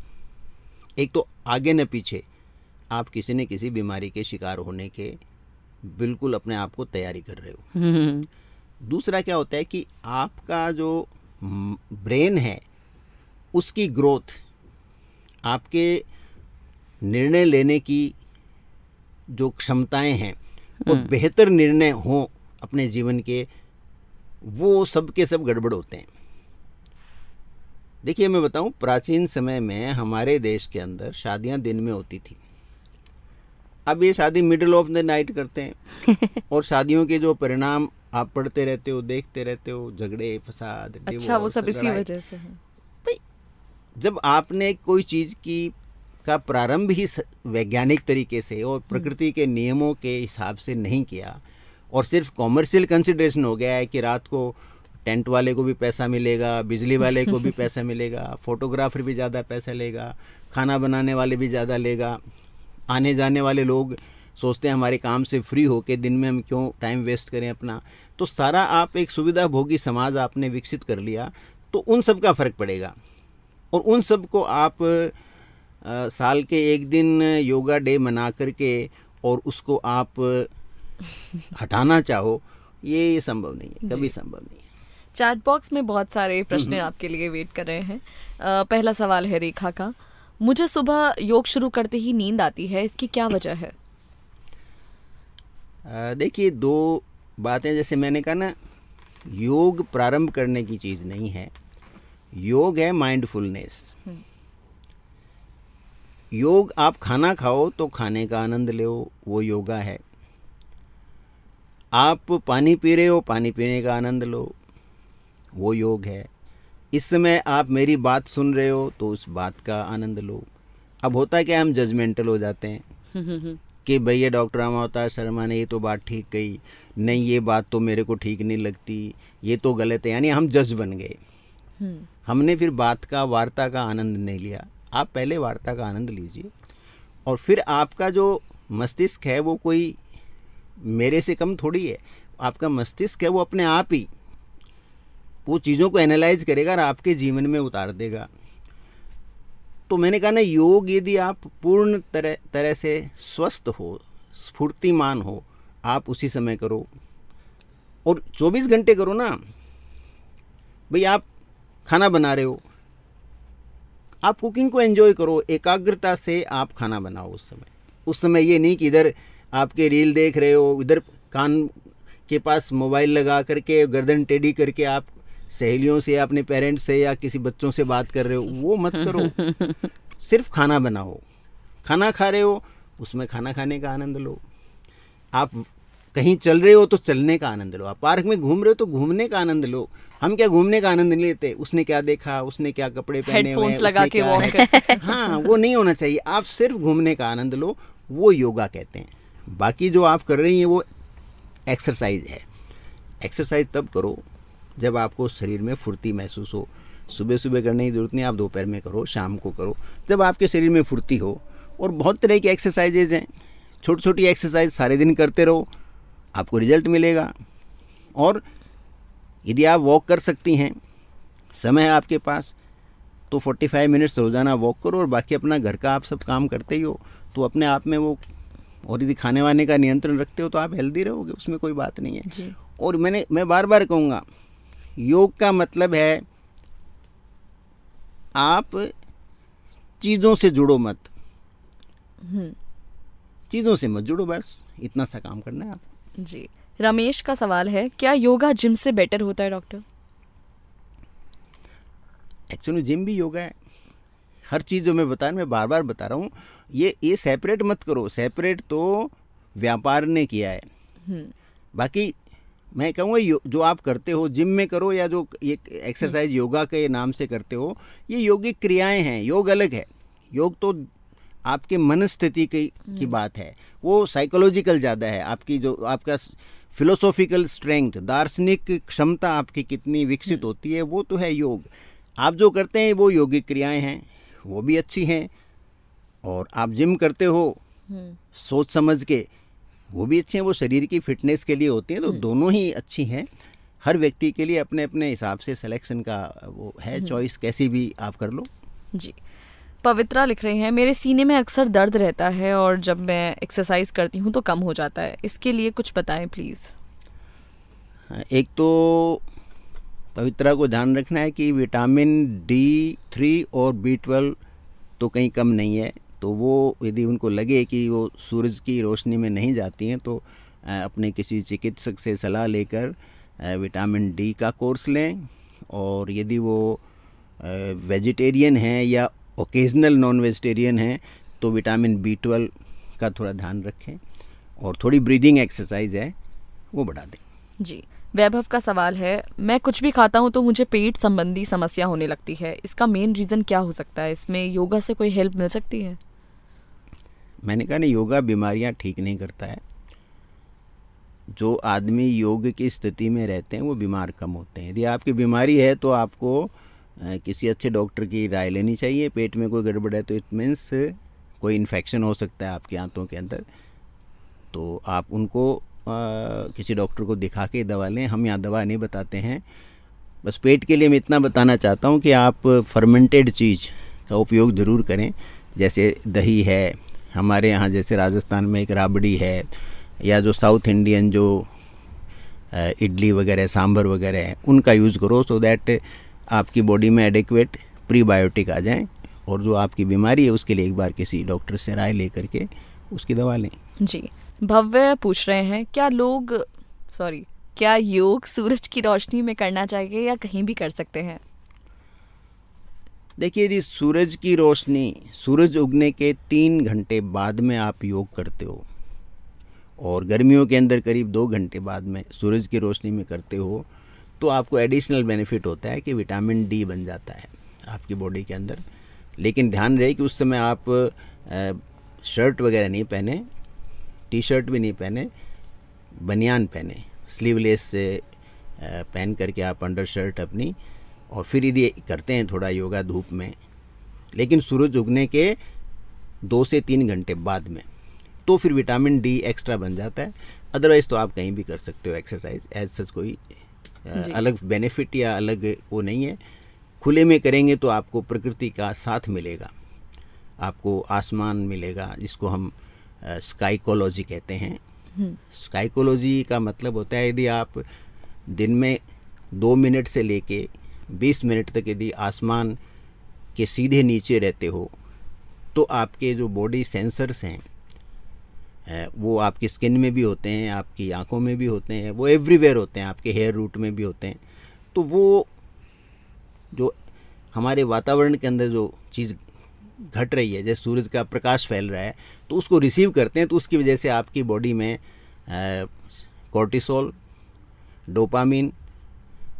एक तो आगे न पीछे आप किसी न किसी बीमारी के शिकार होने के बिल्कुल अपने आप को तैयारी कर रहे हो। दूसरा क्या होता है कि आपका जो ब्रेन है उसकी ग्रोथ, आपके निर्णय लेने की जो क्षमताएं हैं वो बेहतर निर्णय हों अपने जीवन के, वो सब के सब गड़बड़ होते हैं। देखिए मैं बताऊं, प्राचीन समय में हमारे देश के अंदर शादियां दिन में होती थी। अब ये शादी मिडिल ऑफ द नाइट करते हैं और शादियों के जो परिणाम आप पढ़ते रहते हो, देखते रहते हो, झगड़े, फसाद, अच्छा, वो सब इसी वजह से है। भाई जब आपने कोई चीज़ की का प्रारंभ ही वैज्ञानिक तरीके से और प्रकृति के नियमों के हिसाब से नहीं किया और सिर्फ कॉमर्शियल कंसिडरेशन हो गया है कि रात को टेंट वाले को भी पैसा मिलेगा, बिजली वाले को भी पैसा मिलेगा, फोटोग्राफर भी ज़्यादा पैसा लेगा, खाना बनाने वाले भी ज़्यादा लेगा, आने जाने वाले लोग सोचते हैं हमारे काम से फ्री होके दिन में हम क्यों टाइम वेस्ट करें अपना। तो सारा आप एक सुविधा भोगी समाज आपने विकसित कर लिया, तो उन सब का फ़र्क पड़ेगा। और उन सब को आप साल के एक दिन योगा डे मना करके और उसको आप हटाना चाहो, ये संभव नहीं है, कभी संभव नहीं है। चैट बॉक्स में बहुत सारे प्रश्न आपके लिए वेट कर रहे हैं। पहला सवाल है रेखा का, मुझे सुबह योग शुरू करते ही नींद आती है, इसकी क्या वजह है? देखिए 2 बातें, जैसे मैंने कहा ना, योग प्रारंभ करने की चीज़ नहीं है, योग है माइंडफुलनेस। योग आप खाना खाओ तो खाने का आनंद लो, वो योगा है। आप पानी पी रहे हो, पानी पीने का आनंद लो, वो योग है। इस समय आप मेरी बात सुन रहे हो तो उस बात का आनंद लो। अब होता है कि हम जजमेंटल हो जाते हैं कि भैया डॉक्टर रामावतार शर्मा ने ये तो बात ठीक कही, नहीं ये बात तो मेरे को ठीक नहीं लगती, ये तो गलत है, यानी हम जज बन गए। हमने फिर बात का, वार्ता का आनंद नहीं लिया। आप पहले वार्ता का आनंद लीजिए और फिर आपका जो मस्तिष्क है वो कोई मेरे से कम थोड़ी है। आपका मस्तिष्क है वो अपने आप ही वो चीज़ों को एनालाइज करेगा और आपके जीवन में उतार देगा। तो मैंने कहा ना, योग यदि आप पूर्ण तरह से स्वस्थ हो, स्फूर्तिमान हो, आप उसी समय करो और 24 घंटे करो ना। भाई आप खाना बना रहे हो, आप कुकिंग को एंजॉय करो, एकाग्रता से आप खाना बनाओ उस समय ये नहीं कि इधर आपके रील देख रहे हो, इधर कान के पास मोबाइल लगा करके गर्दन टेढ़ी करके आप सहेलियों से या अपने पेरेंट्स से या किसी बच्चों से बात कर रहे हो, वो मत करो। सिर्फ खाना बनाओ, खाना खा रहे हो उसमें खाना खाने का आनंद लो। आप कहीं चल रहे हो तो चलने का आनंद लो, आप पार्क में घूम रहे हो तो घूमने का आनंद लो। हम क्या घूमने का आनंद नहीं लेते? उसने क्या देखा, उसने क्या कपड़े पहने हुए हैं, लगा के वॉक करते। हाँ, वो नहीं होना चाहिए। आप सिर्फ घूमने का आनंद लो, वो योगा कहते हैं। बाकी जो आप कर रही हैं वो एक्सरसाइज है। एक्सरसाइज तब करो जब आपको शरीर में फुर्ती महसूस हो, सुबह सुबह करने की ज़रूरत नहीं, आप दोपहर में करो, शाम को करो, जब आपके शरीर में फुर्ती हो। और बहुत तरह की एक्सरसाइजेज हैं, छोटी छोटी एक्सरसाइज सारे दिन करते रहो, आपको रिजल्ट मिलेगा। और यदि आप वॉक कर सकती हैं, समय है आपके पास, तो 45 मिनट्स रोज़ाना वॉक करो, और बाकी अपना घर का आप सब काम करते ही हो, तो अपने आप में वो, और यदि खाने वाने का नियंत्रण रखते हो तो आप हेल्दी रहोगे, उसमें कोई बात नहीं है जी। और मैं बार बार कहूँगा, योग का मतलब है आप चीज़ों से जुड़ो मत, चीज़ों से मत जुड़ो, बस इतना सा काम करना है आपको। जी। रमेश का सवाल है, क्या योगा जिम से बेटर होता है डॉक्टर? एक्चुअली जिम भी योगा है, हर चीज़ जो मैं बता रहा हूँ, मैं बार बार बता रहा हूँ, ये सेपरेट मत करो। सेपरेट तो व्यापार ने किया है। बाकी मैं कहूँगा जो आप करते हो जिम में करो, या जो ये एक्सरसाइज योगा के नाम से करते हो, ये योगिक क्रियाएं हैं। योग अलग है, योग तो आपके मन स्थिति की बात है, वो साइकोलॉजिकल ज़्यादा है। आपकी जो आपका फिलोसॉफिकल स्ट्रेंथ, दार्शनिक क्षमता आपकी कितनी विकसित होती है, वो तो है योग। आप जो करते हैं वो योगिक क्रियाएं हैं, वो भी अच्छी हैं। और आप जिम करते हो सोच समझ के, वो भी अच्छे हैं, वो शरीर की फिटनेस के लिए होती हैं, तो दोनों ही अच्छी हैं। हर व्यक्ति के लिए अपने अपने हिसाब से सिलेक्शन का वो है, चॉइस कैसी भी आप कर लो। जी। पवित्रा लिख रहे हैं, मेरे सीने में अक्सर दर्द रहता है और जब मैं एक्सरसाइज करती हूँ तो कम हो जाता है, इसके लिए कुछ बताएं प्लीज़। एक तो पवित्रा को ध्यान रखना है कि विटामिन D3 और B12 तो कहीं कम नहीं है, तो वो यदि उनको लगे कि वो सूरज की रोशनी में नहीं जाती हैं तो अपने किसी चिकित्सक से सलाह लेकर विटामिन D का कोर्स लें। और यदि वो वेजिटेरियन हैं या ओकेजनल नॉन वेजिटेरियन हैं तो विटामिन B12 का थोड़ा ध्यान रखें, और थोड़ी ब्रीदिंग एक्सरसाइज है वो बढ़ा दें। जी। वैभव का सवाल है, मैं कुछ भी खाता हूँ तो मुझे पेट संबंधी समस्या होने लगती है, इसका मेन रीज़न क्या हो सकता है? इसमें योगा से कोई हेल्प मिल सकती है? मैंने कहा नहीं, योगा बीमारियां ठीक नहीं करता है। जो आदमी योग की स्थिति में रहते हैं वो बीमार कम होते हैं। यदि आपकी बीमारी है तो आपको किसी अच्छे डॉक्टर की राय लेनी चाहिए। पेट में कोई गड़बड़ है तो इट मीन्स कोई इन्फेक्शन हो सकता है आपके आंतों के अंदर, तो आप उनको किसी डॉक्टर को दिखा के दवा लें। हम यहाँ दवा नहीं बताते हैं। बस पेट के लिए मैं इतना बताना चाहता हूँ कि आप फर्मेंटेड चीज़ का उपयोग ज़रूर करें, जैसे दही है, हमारे यहाँ जैसे राजस्थान में एक राबड़ी है, या जो साउथ इंडियन जो इडली वगैरह सांभर वगैरह है उनका यूज़ करो, सो दैट आपकी बॉडी में एडिक्वेट प्रीबायोटिक आ जाएं, और जो आपकी बीमारी है उसके लिए एक बार किसी डॉक्टर से राय ले करके उसकी दवा लें। जी। भव्य पूछ रहे हैं, क्या योग सूरज की रोशनी में करना चाहिए या कहीं भी कर सकते हैं? देखिए, यदि सूरज की रोशनी, सूरज उगने के 3 घंटे बाद में आप योग करते हो, और गर्मियों के अंदर करीब 2 घंटे बाद में सूरज की रोशनी में करते हो, तो आपको एडिशनल बेनिफिट होता है कि विटामिन D बन जाता है आपकी बॉडी के अंदर। लेकिन ध्यान रहे कि उस समय आप शर्ट वगैरह नहीं पहने, टी शर्ट भी नहीं पहने, बनियान पहने, स्लीवलेस से पहन करके आप अंडर शर्ट अपनी, और फिर यदि करते हैं थोड़ा योगा धूप में, लेकिन सूरज उगने के 2 से 3 घंटे बाद में, तो फिर विटामिन D एक्स्ट्रा बन जाता है। अदरवाइज़ तो आप कहीं भी कर सकते हो एक्सरसाइज, एज सच कोई अलग बेनिफिट या अलग वो नहीं है। खुले में करेंगे तो आपको प्रकृति का साथ मिलेगा, आपको आसमान मिलेगा, जिसको हम स्काइकोलॉजी कहते हैं। स्काइकोलॉजी का मतलब होता है यदि आप दिन में 2 मिनट से लेके 20 मिनट तक यदि आसमान के सीधे नीचे रहते हो, तो आपके जो बॉडी सेंसर्स हैं वो आपकी स्किन में भी होते हैं, आपकी आंखों में भी होते हैं, वो एवरीवेयर होते हैं, आपके हेयर रूट में भी होते हैं। तो वो जो हमारे वातावरण के अंदर जो चीज़ घट रही है, जैसे सूरज का प्रकाश फैल रहा है, तो उसको रिसीव करते हैं, तो उसकी वजह से आपकी बॉडी में कोर्टिसोल, डोपामिन,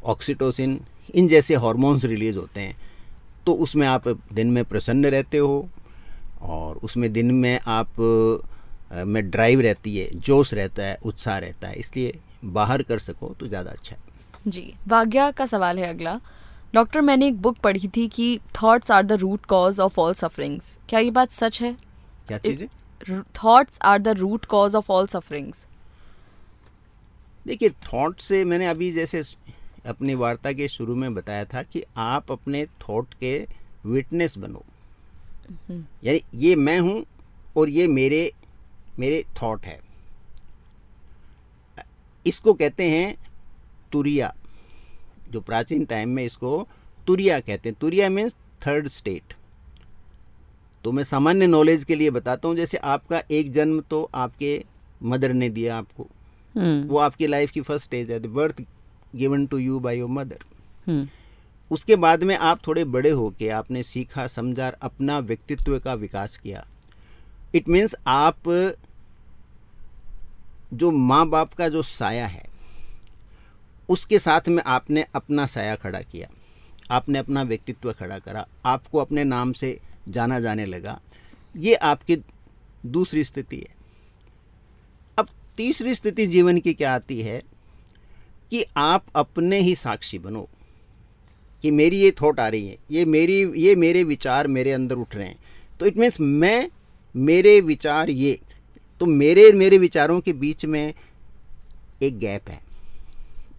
ऑक्सीटोसिन, इन जैसे हार्मोन्स रिलीज़ होते हैं। तो उसमें आप दिन में प्रसन्न रहते हो, और उसमें दिन में आप में ड्राइव रहती है, जोश रहता है, उत्साह रहता है। इसलिए बाहर कर सको तो ज़्यादा अच्छा है। जी। भाग्या का सवाल है अगला, डॉक्टर, मैंने एक बुक पढ़ी थी कि thoughts are the root cause of all sufferings. क्या ये बात सच है? क्या चीज़ है? Thoughts are the root cause of all sufferings. देखिए, थॉट से मैंने अभी जैसे अपनी वार्ता के शुरू में बताया था कि आप अपने थॉट के विटनेस बनो। यानी ये मैं हूँ और ये मेरे थॉट है। इसको कहते हैं तुरिया। जो प्राचीन टाइम में इसको तुरिया कहते हैं। तुरिया मीन्स थर्ड स्टेट। तो मैं सामान्य नॉलेज के लिए बताता हूँ, जैसे आपका एक जन्म तो आपके मदर ने दिया आपको, वो आपकी लाइफ की फर्स्ट स्टेज है, the birth given to you by your mother. उसके बाद में आप थोड़े बड़े होके आपने सीखा, समझा, अपना व्यक्तित्व का विकास किया। इट मीन्स आप जो माँ बाप का जो साया है उसके साथ में आपने अपना साया खड़ा किया, आपने अपना व्यक्तित्व खड़ा करा, आपको अपने नाम से जाना जाने लगा। ये आपकी दूसरी स्थिति है। अब तीसरी स्थिति जीवन की क्या आती है कि आप अपने ही साक्षी बनो कि मेरी ये थॉट आ रही है, ये मेरे विचार मेरे अंदर उठ रहे हैं। तो इट मीन्स मेरे विचार ये, तो मेरे विचारों के बीच में एक गैप है।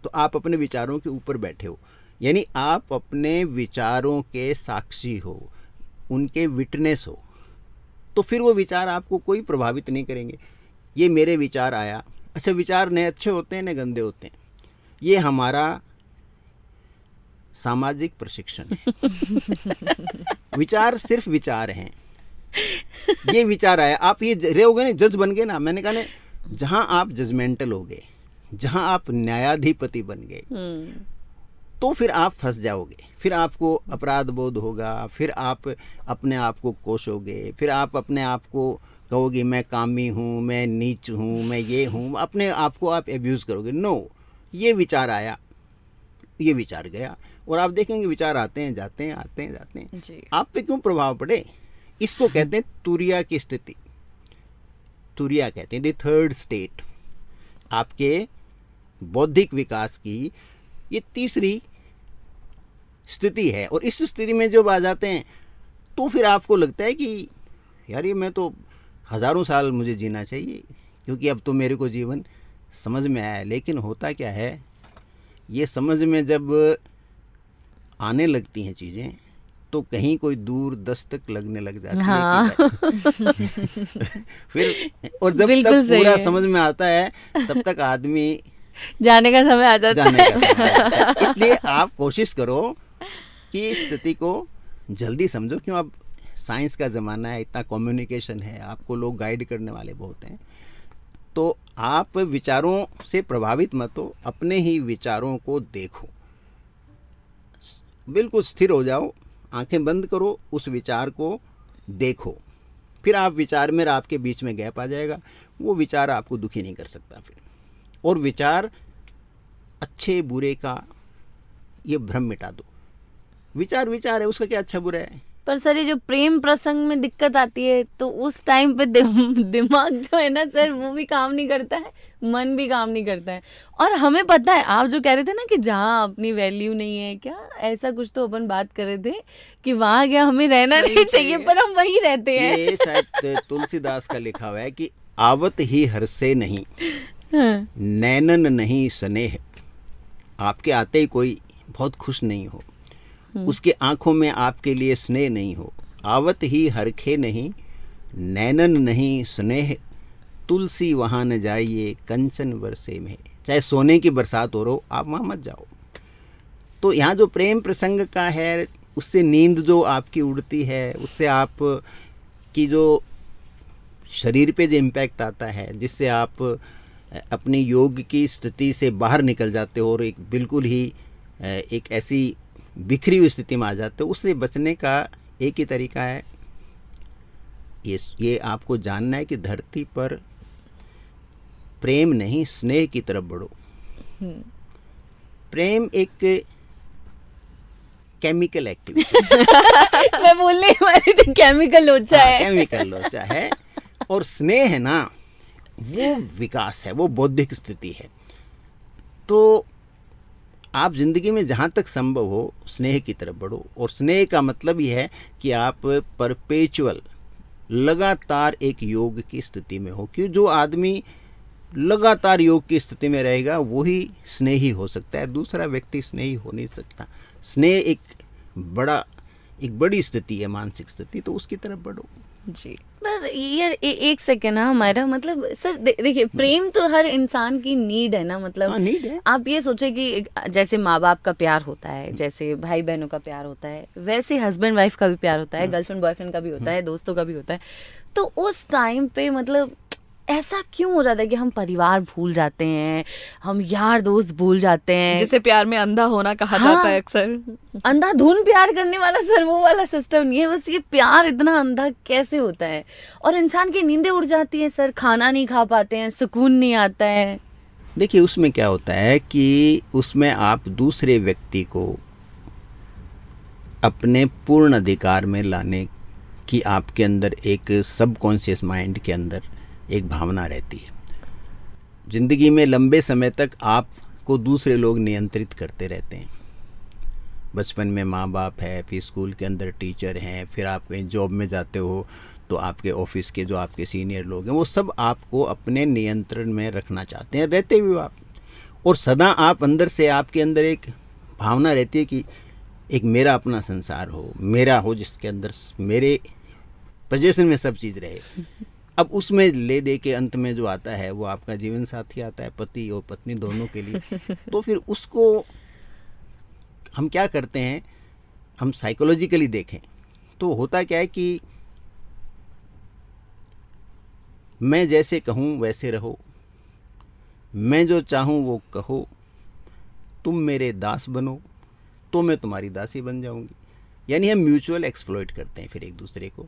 तो आप अपने विचारों के ऊपर बैठे हो, यानी आप अपने विचारों के साक्षी हो, उनके विटनेस हो। तो फिर वो विचार आपको कोई प्रभावित नहीं करेंगे। ये मेरे विचार आया, अच्छा विचार न अच्छे होते हैं न गंदे होते हैं, ये हमारा सामाजिक प्रशिक्षण है। विचार सिर्फ विचार हैं। ये विचार आया, आप ये रहोगे ना, जज बन गए ना। मैंने कहा ना, जहाँ आप जजमेंटल हो गए, जहाँ आप न्यायाधिपति बन गए, तो फिर आप फंस जाओगे। फिर आपको अपराध बोध होगा, फिर आप अपने आप को कोसोगे, फिर आप अपने आप को कहोगे मैं कामी हूँ, मैं नीच हूँ, मैं ये हूँ, अपने आप को आप एब्यूज़ करोगे। नो, ये विचार आया, ये विचार गया, और आप देखेंगे विचार आते हैं जाते हैं, आते हैं जाते हैं जी। आप पे क्यों प्रभाव पड़े। इसको कहते हैं तुरिया की स्थिति। तुरिया कहते हैं द थर्ड स्टेट। आपके बौद्धिक विकास की ये तीसरी स्थिति है। और इस स्थिति में जब आ जाते हैं तो फिर आपको लगता है कि यार ये मैं तो हज़ारों साल मुझे जीना चाहिए, क्योंकि अब तो मेरे को जीवन समझ में आया है। लेकिन होता क्या है, ये समझ में जब आने लगती हैं चीज़ें तो कहीं कोई दूर दस्तक लगने लग जाती है फिर, और जब तक पूरा समझ में आता है तब तक आदमी जाने का समय आ जाता है। इसलिए आप कोशिश करो कि इस स्थिति को जल्दी समझो। क्यों, अब साइंस का ज़माना है, इतना कम्युनिकेशन है, आपको लोग गाइड करने वाले बहुत हैं। तो आप विचारों से प्रभावित मत हो, अपने ही विचारों को देखो, बिल्कुल स्थिर हो जाओ, आंखें बंद करो, उस विचार को देखो। फिर आप विचार में, आपके बीच में गैप आ जाएगा, वो विचार आपको दुखी नहीं कर सकता फिर। और विचार अच्छे बुरे का ये भ्रम मिटा दो। विचार विचार है, उसका क्या अच्छा बुरा है। पर सर, ये जो प्रेम प्रसंग में दिक्कत आती है तो उस टाइम पे दिमाग जो है ना सर, वो भी काम नहीं करता है, मन भी काम नहीं करता है। और हमें पता है, आप जो कह रहे थे ना कि जहाँ अपनी वैल्यू नहीं है, क्या ऐसा कुछ तो अपन बात कर रहे थे कि वहाँ गया हमें रहना नहीं चाहिए, पर हम वहीं रहते हैं। ये शायद तुलसीदास का लिखा हुआ है कि आवत ही हर्षे नहीं, नैनन नहीं स्नेह। आपके आते ही कोई बहुत खुश नहीं हो, उसके आंखों में आपके लिए स्नेह नहीं हो। आवत ही हरखे नहीं, नैनन नहीं स्नेह, तुलसी वहाँ न जाइए कंचन बरसे में। चाहे सोने की बरसात हो रहो, आप वहाँ मत जाओ। तो यहाँ जो प्रेम प्रसंग का है, उससे नींद जो आपकी उड़ती है, उससे आप की जो शरीर पे जो इम्पैक्ट आता है, जिससे आप अपनी योग की स्थिति से बाहर निकल जाते हो और एक बिल्कुल ही एक ऐसी बिखरी हुई स्थिति में आ जाते हो, उससे बचने का एक ही तरीका है, ये आपको जानना है कि धरती पर प्रेम नहीं स्नेह की तरफ बढ़ो। प्रेम एक केमिकल एक्टिविटी मैं बोलने वाली थी, केमिकल लोचा है। केमिकल लोचा है। और स्नेह है ना, वो विकास है, वो बौद्धिक स्थिति है। तो आप ज़िंदगी में जहाँ तक संभव हो स्नेह की तरफ बढ़ो, और स्नेह का मतलब ये है कि आप परपेचुअल लगातार एक योग की स्थिति में हो, क्योंकि जो आदमी लगातार योग की स्थिति में रहेगा वही स्नेही हो सकता है, दूसरा व्यक्ति स्नेही हो नहीं सकता। स्नेह एक बड़ी स्थिति है, मानसिक स्थिति, तो उसकी तरफ बढ़ो। जी। पर यार एक सेकेंड ना, हमारा मतलब सर देखिए प्रेम तो हर इंसान की नीड है ना, मतलब हाँ, नीड है। आप ये सोचे कि जैसे माँ बाप का प्यार होता है, जैसे भाई बहनों का प्यार होता है, वैसे हस्बैंड वाइफ का भी प्यार होता है, गर्लफ्रेंड बॉयफ्रेंड का भी होता है, दोस्तों का भी होता है। तो उस टाइम पे मतलब ऐसा क्यों हो जाता है कि हम परिवार भूल जाते हैं, हम यार दोस्त भूल जाते हैं, जिसे प्यार में अंधा होना कहा हाँ। जाता है अक्सर। अंधाधुन प्यार करने वाला सर वो वाला सिस्टम नहीं है, बस ये प्यार इतना अंधा कैसे होता है, और इंसान की नींदें उड़ जाती हैं सर, खाना नहीं खा पाते हैं, सुकून नहीं आता है। देखिए उसमें क्या होता है कि उसमें आप दूसरे व्यक्ति को अपने पूर्ण अधिकार में लाने की आपके अंदर एक सबकॉन्शियस माइंड के अंदर एक भावना रहती है। ज़िंदगी में लंबे समय तक आपको दूसरे लोग नियंत्रित करते रहते हैं। बचपन में माँ बाप है, फिर स्कूल के अंदर टीचर हैं, फिर आप कहीं जॉब में जाते हो तो आपके ऑफिस के जो आपके सीनियर लोग हैं वो सब आपको अपने नियंत्रण में रखना चाहते हैं, रहते हुए आप, और सदा आप अंदर से आपके अंदर एक भावना रहती है कि एक मेरा अपना संसार हो, मेरा हो, जिसके अंदर मेरे पोजीशन में सब चीज़ रहे। अब उसमें ले दे के अंत में जो आता है वो आपका जीवन साथी आता है, पति और पत्नी दोनों के लिए। तो फिर उसको हम क्या करते हैं, हम साइकोलॉजिकली देखें तो होता क्या है कि मैं जैसे कहूँ वैसे रहो, मैं जो चाहूँ वो कहो, तुम मेरे दास बनो तो मैं तुम्हारी दासी बन जाऊंगी। यानी हम म्यूचुअल एक्सप्लॉइट करते हैं फिर एक दूसरे को,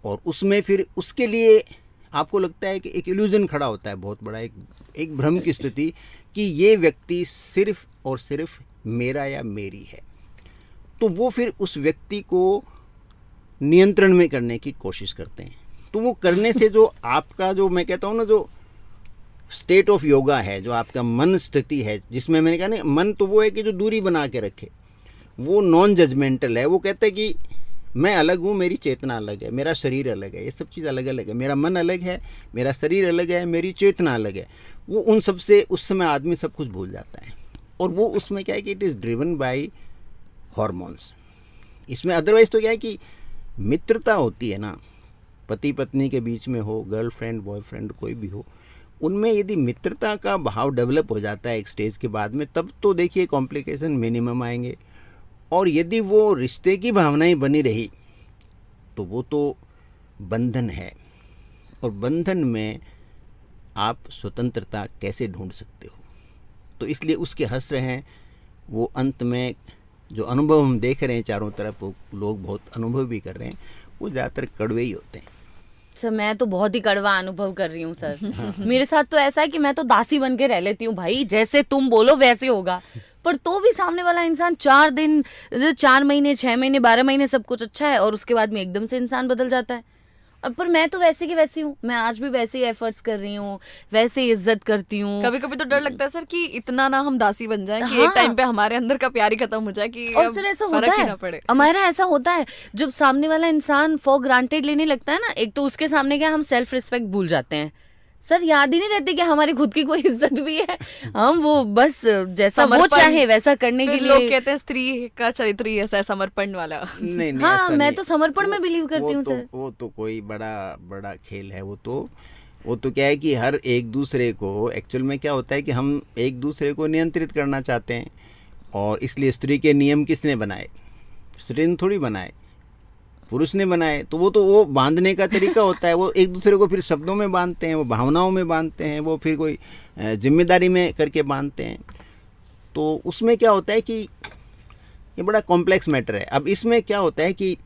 और उसमें फिर उसके लिए आपको लगता है कि एक इल्यूजन खड़ा होता है बहुत बड़ा, एक भ्रम की स्थिति कि ये व्यक्ति सिर्फ और सिर्फ मेरा या मेरी है। तो वो फिर उस व्यक्ति को नियंत्रण में करने की कोशिश करते हैं। तो वो करने से जो आपका, जो मैं कहता हूँ ना, जो स्टेट ऑफ योगा है, जो आपका मन स्थिति है, जिसमें मैंने कहा ना, मन तो वो है कि जो दूरी बना के रखे, वो नॉन जजमेंटल है। वो कहता है कि मैं अलग हूँ, मेरी चेतना अलग है, मेरा शरीर अलग है, ये सब चीज़ अलग अलग है, मेरा मन अलग है, मेरा शरीर अलग है, मेरी चेतना अलग है। वो उन सब से उस समय आदमी सब कुछ भूल जाता है, और वो उसमें क्या है कि it is driven by hormones. इसमें अदरवाइज तो क्या है कि मित्रता होती है ना, पति पत्नी के बीच में हो, गर्लफ्रेंड बॉयफ्रेंड कोई भी हो, उनमें यदि मित्रता का भाव डेवलप हो जाता है एक स्टेज के बाद में, तब तो देखिए कॉम्प्लिकेशन मिनिमम आएंगे। और यदि वो रिश्ते की भावनाएं बनी रही तो वो तो बंधन है, और बंधन में आप स्वतंत्रता कैसे ढूंढ सकते हो। तो इसलिए उसके हंस रहे हैं वो, अंत में जो अनुभव हम देख रहे हैं चारों तरफ, वो लोग बहुत अनुभव भी कर रहे हैं, वो ज़्यादातर कड़वे ही होते हैं। सर मैं तो बहुत ही कड़वा अनुभव कर रही हूँ सर। मेरे साथ तो ऐसा है कि मैं तो दासी बन के रह लेती हूँ, भाई जैसे तुम बोलो वैसे होगा, पर तो भी सामने वाला इंसान 4 दिन, 4 महीने, 6 महीने, 12 महीने सब कुछ अच्छा है, और उसके बाद में एकदम से इंसान बदल जाता है। और पर मैं तो वैसे की वैसी हूँ, मैं आज भी वैसे ही एफर्ट्स कर रही हूँ, वैसे ही इज्जत करती हूँ। कभी कभी तो डर लगता है सर कि इतना ना हम दासी बन जाएं कि हाँ। एक टाइम पे हमारे अंदर का प्यार ही खत्म हो जाए, कि और सर ऐसा होता है, हमारा ऐसा होता है जब सामने वाला इंसान फॉर ग्रांटेड लेने लगता है ना, एक तो उसके सामने क्या हम सेल्फ रिस्पेक्ट भूल जाते हैं सर, याद ही नहीं रहती कि हमारी खुद की कोई इज्जत भी है। हम वो बस जैसा वो चाहे वैसा करने के लिए। लोग कहते हैं स्त्री का चरित्र ही ऐसा है, समर्पण वाला। नहीं हाँ, ऐसा मैं नहीं। तो समर्पण में बिलीव करती हूँ सर। वो तो कोई बड़ा खेल है। वो तो क्या है कि हर एक दूसरे को, एक्चुअल में क्या होता है कि हम एक दूसरे को नियंत्रित करना चाहते हैं, और इसलिए स्त्री के नियम किसने बनाए? स्त्री ने थोड़ी बनाए, पुरुष ने बनाए। तो वो बांधने का तरीका होता है, वो एक दूसरे को फिर शब्दों में बांधते हैं, वो भावनाओं में बांधते हैं, वो फिर कोई जिम्मेदारी में करके बांधते हैं। तो उसमें क्या होता है कि ये बड़ा कॉम्प्लेक्स मैटर है। अब इसमें क्या होता है कि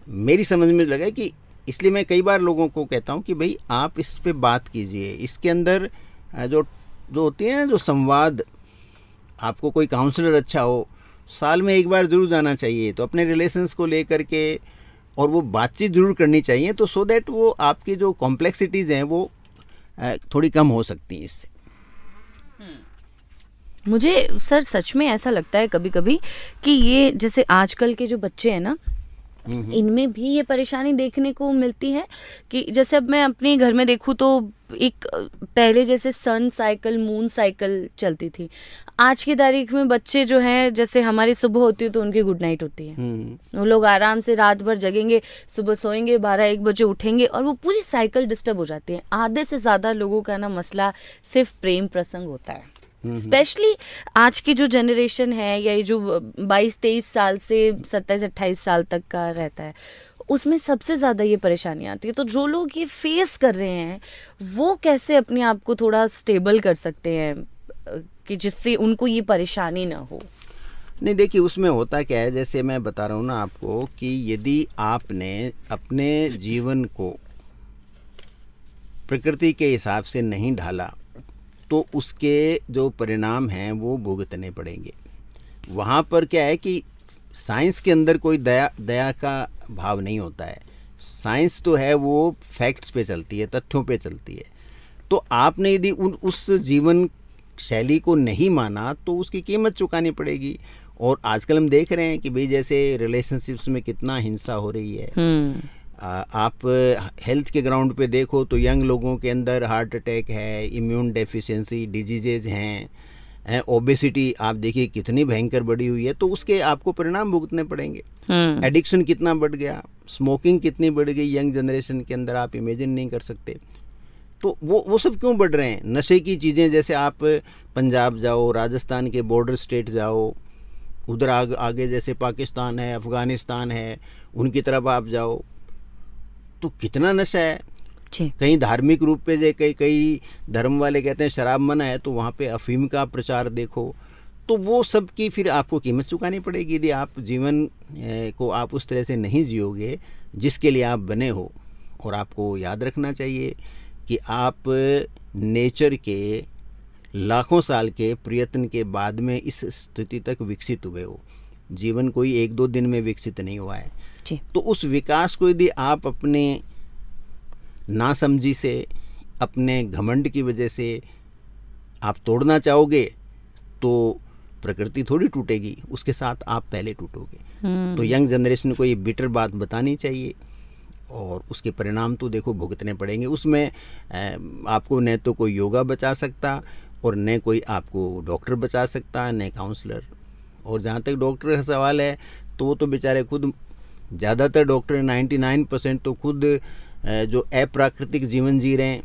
मेरी समझ में लगा कि इसलिए मैं कई बार लोगों को कहता हूँ कि भाई आप इस पे बात कीजिए, इसके अंदर जो होती है ना, जो संवाद, आपको कोई काउंसलर अच्छा हो, साल में एक बार ज़रूर जाना चाहिए, तो अपने रिलेशंस को लेकर के और वो बातचीत ज़रूर करनी चाहिए, तो सो दैट वो आपकी जो कॉम्प्लेक्सिटीज़ हैं वो थोड़ी कम हो सकती हैं इससे। मुझे सर सच में ऐसा लगता है कभी कभी कि ये जैसे आजकल के जो बच्चे हैं ना, इनमें भी ये परेशानी देखने को मिलती है कि जैसे अब मैं अपने घर में देखूँ तो एक पहले जैसे सन साइकिल मून साइकिल चलती थी, आज की तारीख में बच्चे जो हैं जैसे हमारी सुबह होती है तो उनकी गुड नाइट होती है, वो लोग आराम से रात भर जगेंगे, सुबह सोएंगे, 12-1 बजे उठेंगे और वो पूरी साइकिल डिस्टर्ब हो जाती है। आधे से ज़्यादा लोगों का ना मसला सिर्फ प्रेम प्रसंग होता है, स्पेशली आज की जो जनरेशन है या ये जो 22-23 साल से 27-28 साल तक का रहता है, उसमें सबसे ज़्यादा ये परेशानी आती है। तो जो लोग ये फेस कर रहे हैं वो कैसे अपने आप को थोड़ा स्टेबल कर सकते हैं कि जिससे उनको ये परेशानी ना हो? नहीं, देखिए उसमें होता क्या है, जैसे मैं बता रहा हूँ ना आपको कि यदि आपने अपने जीवन को प्रकृति के हिसाब से नहीं ढाला तो उसके जो परिणाम हैं वो भुगतने पड़ेंगे। वहाँ पर क्या है कि साइंस के अंदर कोई दया का भाव नहीं होता है। साइंस तो है वो फैक्ट्स पे चलती है, तथ्यों पे चलती है। तो आपने यदि उस जीवन शैली को नहीं माना तो उसकी कीमत चुकानी पड़ेगी। और आजकल हम देख रहे हैं कि भाई जैसे रिलेशनशिप्स में कितना हिंसा हो रही है। आप हेल्थ के ग्राउंड पे देखो तो यंग लोगों के अंदर हार्ट अटैक है, इम्यून डेफिशिएंसी डिजीजेज हैं, ओबेसिटी आप देखिए कितनी भयंकर बढ़ी हुई है। तो उसके आपको परिणाम भुगतने पड़ेंगे। एडिक्शन कितना बढ़ गया, स्मोकिंग कितनी बढ़ गई यंग जनरेशन के अंदर, आप इमेजिन नहीं कर सकते। तो वो सब क्यों बढ़ रहे हैं? नशे की चीज़ें, जैसे आप पंजाब जाओ, राजस्थान के बॉर्डर स्टेट जाओ, उधर आगे जैसे पाकिस्तान है, अफ़गानिस्तान है, उनकी तरफ आप जाओ तो कितना नशा है। कहीं धार्मिक रूप पे कई धर्म वाले कहते हैं शराब मना है, तो वहाँ पे अफीम का प्रचार देखो। तो वो सब की फिर आपको कीमत चुकानी पड़ेगी यदि आप जीवन को आप उस तरह से नहीं जियोगे जिसके लिए आप बने हो। और आपको याद रखना चाहिए कि आप नेचर के लाखों साल के प्रयत्न के बाद में इस स्थिति तक विकसित हुए हो। जीवन कोई 1-2 दिन में विकसित नहीं हुआ है। तो उस विकास को यदि आप अपने नासमझी से, अपने घमंड की वजह से आप तोड़ना चाहोगे तो प्रकृति थोड़ी टूटेगी, उसके साथ आप पहले टूटोगे। तो यंग जनरेशन को ये बिटर बात बतानी चाहिए और उसके परिणाम तो देखो भुगतने पड़ेंगे। उसमें आपको न तो कोई योगा बचा सकता और न कोई आपको डॉक्टर बचा सकता, न काउंसलर। और जहाँ तक डॉक्टर का सवाल है तो वो तो बेचारे खुद, ज़्यादातर डॉक्टर 99% तो खुद जो अप्राकृतिक जीवन जी रहे हैं।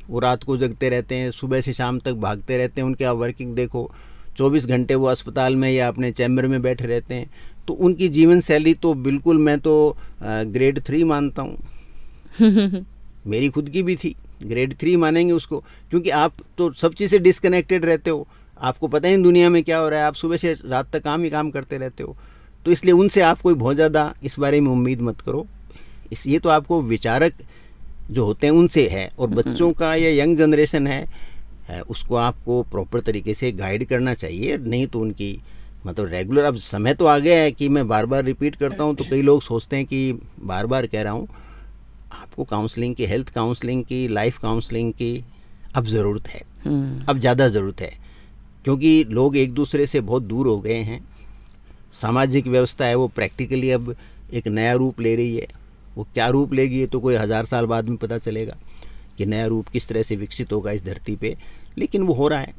वो रात को जगते रहते हैं, सुबह से शाम तक भागते रहते हैं। उनके आप वर्किंग देखो, 24 घंटे वो अस्पताल में या अपने चैम्बर में बैठे रहते हैं। तो उनकी जीवन शैली तो बिल्कुल मैं तो ग्रेड 3 मानता हूँ। मेरी खुद की भी थी, ग्रेड 3 मानेंगे उसको, क्योंकि आप तो सब चीज़ से डिस्कनेक्टेड रहते हो। आपको पता ही नहीं दुनिया में क्या हो रहा है, आप सुबह से रात तक काम ही काम करते रहते हो। तो इसलिए उनसे आप कोई बहुत ज़्यादा इस बारे में उम्मीद मत करो। ये तो आपको विचारक जो होते हैं उनसे है। और बच्चों का या यंग जनरेशन है उसको आपको प्रॉपर तरीके से गाइड करना चाहिए। नहीं तो उनकी मतलब रेगुलर, अब समय तो आ गया है कि मैं बार बार रिपीट करता हूँ, तो कई लोग सोचते हैं कि बार बार कह रहा हूँ, आपको काउंसलिंग की, हेल्थ काउंसलिंग की, लाइफ काउंसलिंग की अब ज़रूरत है, अब ज़्यादा ज़रूरत है। क्योंकि लोग एक दूसरे से बहुत दूर हो गए हैं। सामाजिक व्यवस्था है वो प्रैक्टिकली अब एक नया रूप ले रही है। वो क्या रूप लेगी ये तो कोई 1000 साल बाद में पता चलेगा कि नया रूप किस तरह से विकसित होगा इस धरती पे, लेकिन वो हो रहा है।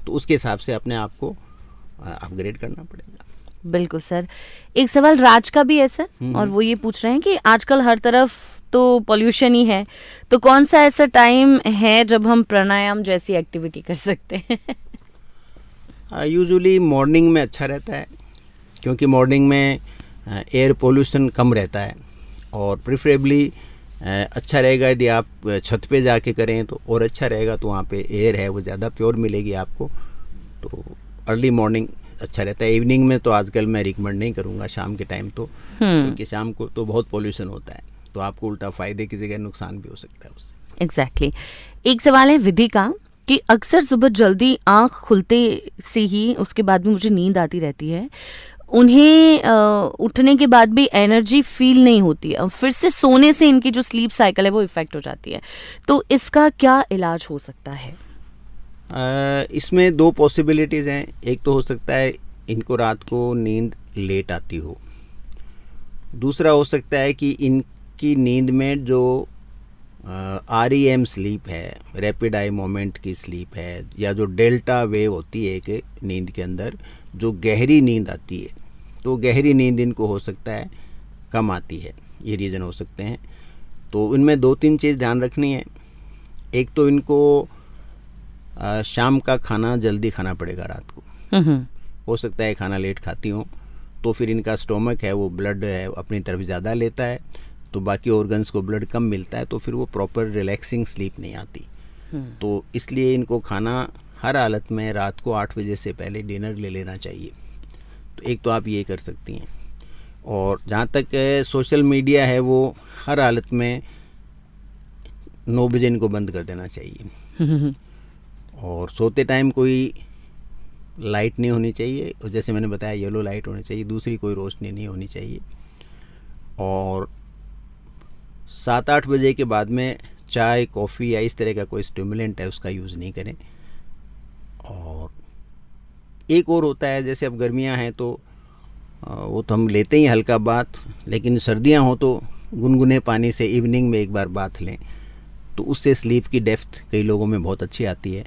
तो उसके हिसाब से अपने आप को अपग्रेड करना पड़ेगा। बिल्कुल सर। एक सवाल राज का भी है सर, और वो ये पूछ रहे हैं कि आजकल हर तरफ तो पॉल्यूशन ही है, तो कौन सा ऐसा टाइम है जब हम प्राणायाम जैसी एक्टिविटी कर सकते हैं? यूजुअली मॉर्निंग में अच्छा रहता है, क्योंकि मॉर्निंग में एयर पोल्यूशन कम रहता है। और प्रेफरेबली अच्छा रहेगा यदि आप छत पे जाके करें तो और अच्छा रहेगा। तो वहाँ पे एयर है वो ज़्यादा प्योर मिलेगी आपको। तो अर्ली मॉर्निंग अच्छा रहता है। इवनिंग में तो आजकल मैं रिकमेंड नहीं करूँगा, शाम के टाइम तो, क्योंकि शाम को तो बहुत पोल्यूशन होता है, तो आपको उल्टा फ़ायदे की जगह नुकसान भी हो सकता है उससे। एग्जैक्टली। एक सवाल है विधि का कि अक्सर सुबह जल्दी आँख खुलते से ही उसके बाद भी मुझे नींद आती रहती है, उन्हें उठने के बाद भी एनर्जी फील नहीं होती है, फिर से सोने से इनकी जो स्लीप साइकिल है वो इफेक्ट हो जाती है। तो इसका क्या इलाज हो सकता है? इसमें 2 पॉसिबिलिटीज़ हैं। एक तो हो सकता है इनको रात को नींद लेट आती हो, दूसरा हो सकता है कि इनकी नींद में जो REM स्लीप है, रैपिड आई मोमेंट की स्लीप है, या जो डेल्टा वेव होती है एक नींद के अंदर जो गहरी नींद आती है, तो गहरी नींद इनको हो सकता है कम आती है। ये रीज़न हो सकते हैं। तो इनमें 2-3 चीज़ ध्यान रखनी है। एक तो इनको शाम का खाना जल्दी खाना पड़ेगा रात को। हो सकता है खाना लेट खाती हो तो फिर इनका स्टोमक है वो ब्लड है अपनी तरफ ज़्यादा लेता है, तो बाकी ऑर्गन्स को ब्लड कम मिलता है, तो फिर वो प्रॉपर रिलैक्सिंग स्लीप नहीं आती। तो इसलिए इनको खाना हर हालत में रात को 8 बजे से पहले डिनर ले लेना चाहिए। तो एक तो आप ये कर सकती हैं। और जहाँ तक सोशल मीडिया है वो हर हालत में 9 बजे इनको बंद कर देना चाहिए। और सोते टाइम कोई लाइट नहीं होनी चाहिए, और जैसे मैंने बताया येलो लाइट होनी चाहिए, दूसरी कोई रोशनी नहीं होनी चाहिए। और 7-8 बजे के बाद में चाय कॉफ़ी या इस तरह का कोई स्टिमुलेंट है उसका यूज़ नहीं करें। और एक और होता है, जैसे अब गर्मियां हैं तो वो तो हम लेते ही हल्का बाथ, लेकिन सर्दियां हो तो गुनगुने पानी से इवनिंग में एक बार बाथ लें, तो उससे स्लीप की डेप्थ कई लोगों में बहुत अच्छी आती है,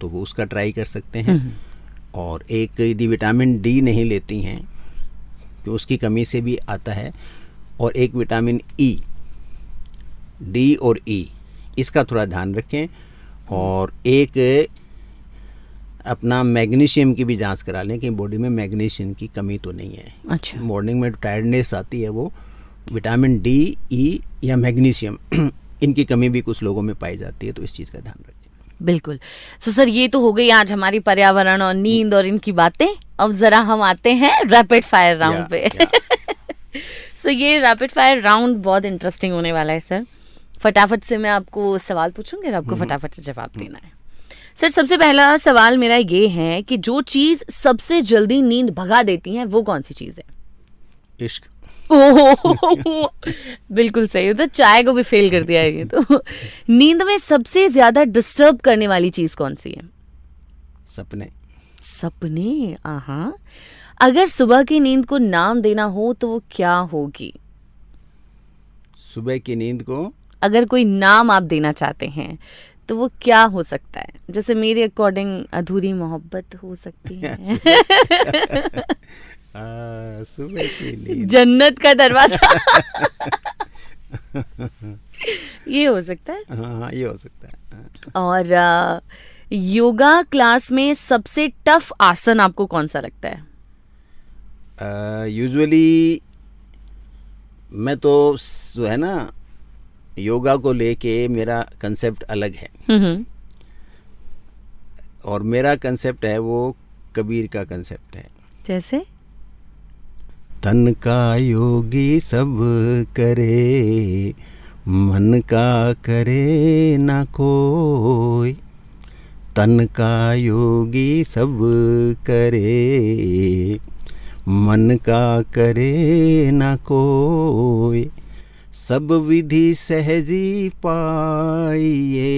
तो वो उसका ट्राई कर सकते हैं। और एक यदि विटामिन डी नहीं लेती हैं तो उसकी कमी से भी आता है, और एक विटामिन ई, डी और ई, इसका थोड़ा ध्यान रखें। और एक अपना मैग्नीशियम की भी जांच करा लें कि बॉडी में मैग्नीशियम की कमी तो नहीं है। अच्छा। मॉर्निंग में टायर्डनेस आती है, वो विटामिन डी, ई या मैग्नीशियम इनकी कमी भी कुछ लोगों में पाई जाती है, तो इस चीज़ का ध्यान रखें। बिल्कुल। सो सर, ये तो हो गई आज हमारी पर्यावरण और नींद और इनकी बातें। अब जरा हम आते हैं रैपिड फायर राउंड पे। सो ये रैपिड फायर राउंड बहुत इंटरेस्टिंग होने वाला है सर। फटाफट से मैं आपको सवाल पूछूंगी और आपको फटाफट से जवाब देना है। सर, सबसे पहला सवाल मेरा ये है कि जो चीज सबसे जल्दी नींद भगा देती है वो कौन सी चीज है? इश्क। ओह, बिल्कुल सही। तो चाय को भी फेल कर दिया है ये तो। नींद में सबसे ज्यादा डिस्टर्ब करने वाली चीज कौन सी है? सपने। सपने। आहा। अगर सुबह की नींद को नाम देना हो तो वो क्या होगी? सुबह की नींद को अगर कोई नाम आप देना चाहते हैं तो वो क्या हो सकता है? जैसे मेरे अकॉर्डिंग अधूरी मोहब्बत हो सकती है। सुबह की नींद, जन्नत का दरवाजा। ये हो सकता है। हाँ ये हो सकता है। और योगा क्लास में सबसे टफ आसन आपको कौन सा लगता है? यूजुअली मैं तो जो है ना योगा को लेके मेरा कंसेप्ट अलग है, और मेरा कंसेप्ट है वो कबीर का कंसेप्ट है। जैसे तन का योगी सब करे, मन का करे ना कोई। तन का योगी सब करे, मन का करे ना कोई। सब विधि सहजी पाइए,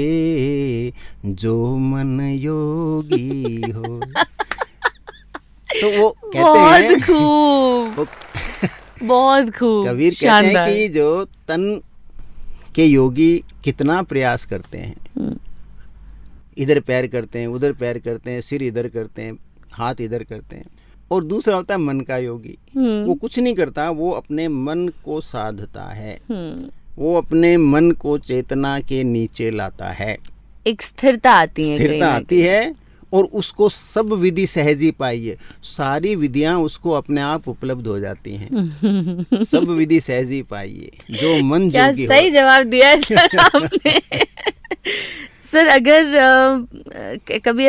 जो मन योगी हो। तो वो कहते बहुत हैं, खूब, बहुत खूब, कबीर कहते हैं कि जो तन के योगी कितना प्रयास करते हैं, इधर पैर करते हैं, उधर पैर करते हैं, सिर इधर करते हैं, हाथ इधर करते हैं। और दूसरा होता है मन का योगी, वो कुछ नहीं करता, वो अपने मन को साधता है, वो अपने मन को चेतना के नीचे लाता है, एक स्थिरता आती है, स्थिरता आती है। और उसको सब विधि सहजी पाइए, सारी विधियां उसको अपने आप उपलब्ध हो जाती हैं। सब विधि सहजी पाइए, जो मन क्या जोगी हो। सही जवाब दिया है सर आपने। सर, अगर कभी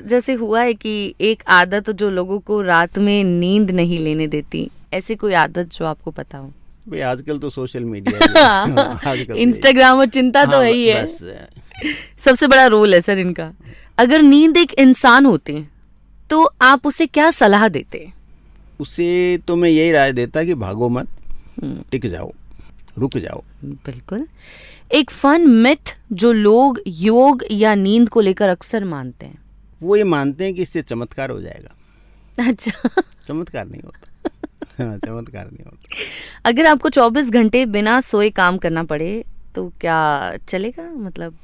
जैसे हुआ है कि एक आदत जो लोगों को रात में नींद नहीं लेने देती, ऐसी कोई आदत जो आपको पता हो? भाई आजकल तो सोशल मीडिया, इंस्टाग्राम और चिंता तो है ही है, सबसे बड़ा रोल है सर इनका। अगर नींद एक इंसान होती तो आप उसे क्या सलाह देते? उसे तो मैं यही राय देता कि भागो मत, टिक जाओ, रुक जाओ। बिल्कुल। एक फन मिथ जो लोग योग या नींद को लेकर अक्सर मानते हैं। वो ये मानते हैं कि इससे चमत्कार हो जाएगा। अच्छा। चमत्कार नहीं होता। हाँ, चमत्कार नहीं होता। अगर आपको 24 घंटे बिना सोए काम करना पड़े तो क्या चलेगा? मतलब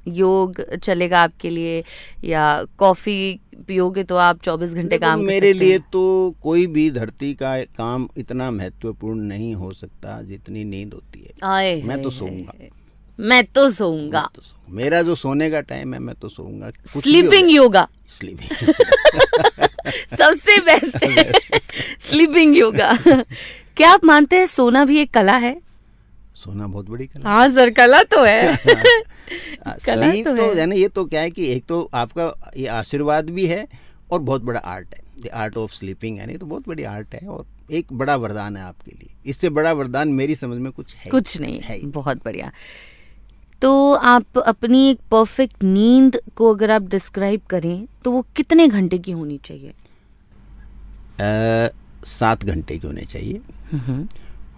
योग चलेगा आपके लिए, या कॉफी पियोगे तो आप 24 घंटे काम कर मेरे सकते लिए हैं? तो कोई भी धरती का काम इतना महत्वपूर्ण नहीं हो सकता जितनी नींद होती है। आए मैं तो हाय सोऊंगा। हाय। मैं तो सोऊंगा। मैं तो सोऊंगा। मेरा जो सोने का टाइम है मैं तो सोऊंगा। कुछ भी हो स्लीपिंग जाए। योगा स्लीपिंग सबसे बेस्ट है। स्लीपिंग योगा। क्या आप मानते हैं सोना भी एक कला है? सोना बहुत बड़ी कला हाँ सर, कला तो है। कला स्लीप तो तो है। है ना। ये तो क्या है कि एक तो आपका ये आशीर्वाद भी है और बहुत बड़ा आर्ट है। द आर्ट ऑफ स्लीपिंग है नहीं, तो बहुत बड़ी आर्ट है और एक बड़ा वरदान है आपके लिए। इससे बड़ा वरदान मेरी समझ में कुछ है कुछ नहीं है है। बहुत बढ़िया। तो आप अपनी एक परफेक्ट नींद को अगर आप डिस्क्राइब करें तो वो कितने घंटे की होनी चाहिए? 7 घंटे की होने चाहिए।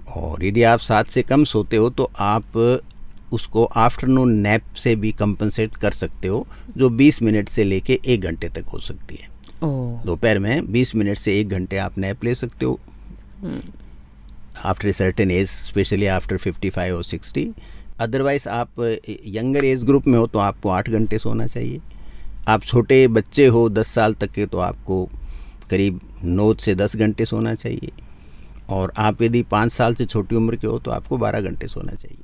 और यदि आप 7 से कम सोते हो तो आप उसको आफ्टरनून नैप से भी कंपनसेट कर सकते हो, जो 20 मिनट से लेके 1 घंटे तक हो सकती है। दोपहर में 20 मिनट से 1 घंटे आप नैप ले सकते हो after a certain age, specially after 55 और 60। अदरवाइज आप यंगर एज ग्रुप में हो तो आपको 8 घंटे सोना चाहिए। आप छोटे बच्चे हो 10 साल तक के तो आपको करीब 9 से 10 घंटे सोना चाहिए। और आप यदि 5 साल से छोटी उम्र के हो तो आपको 12 घंटे सोना चाहिए।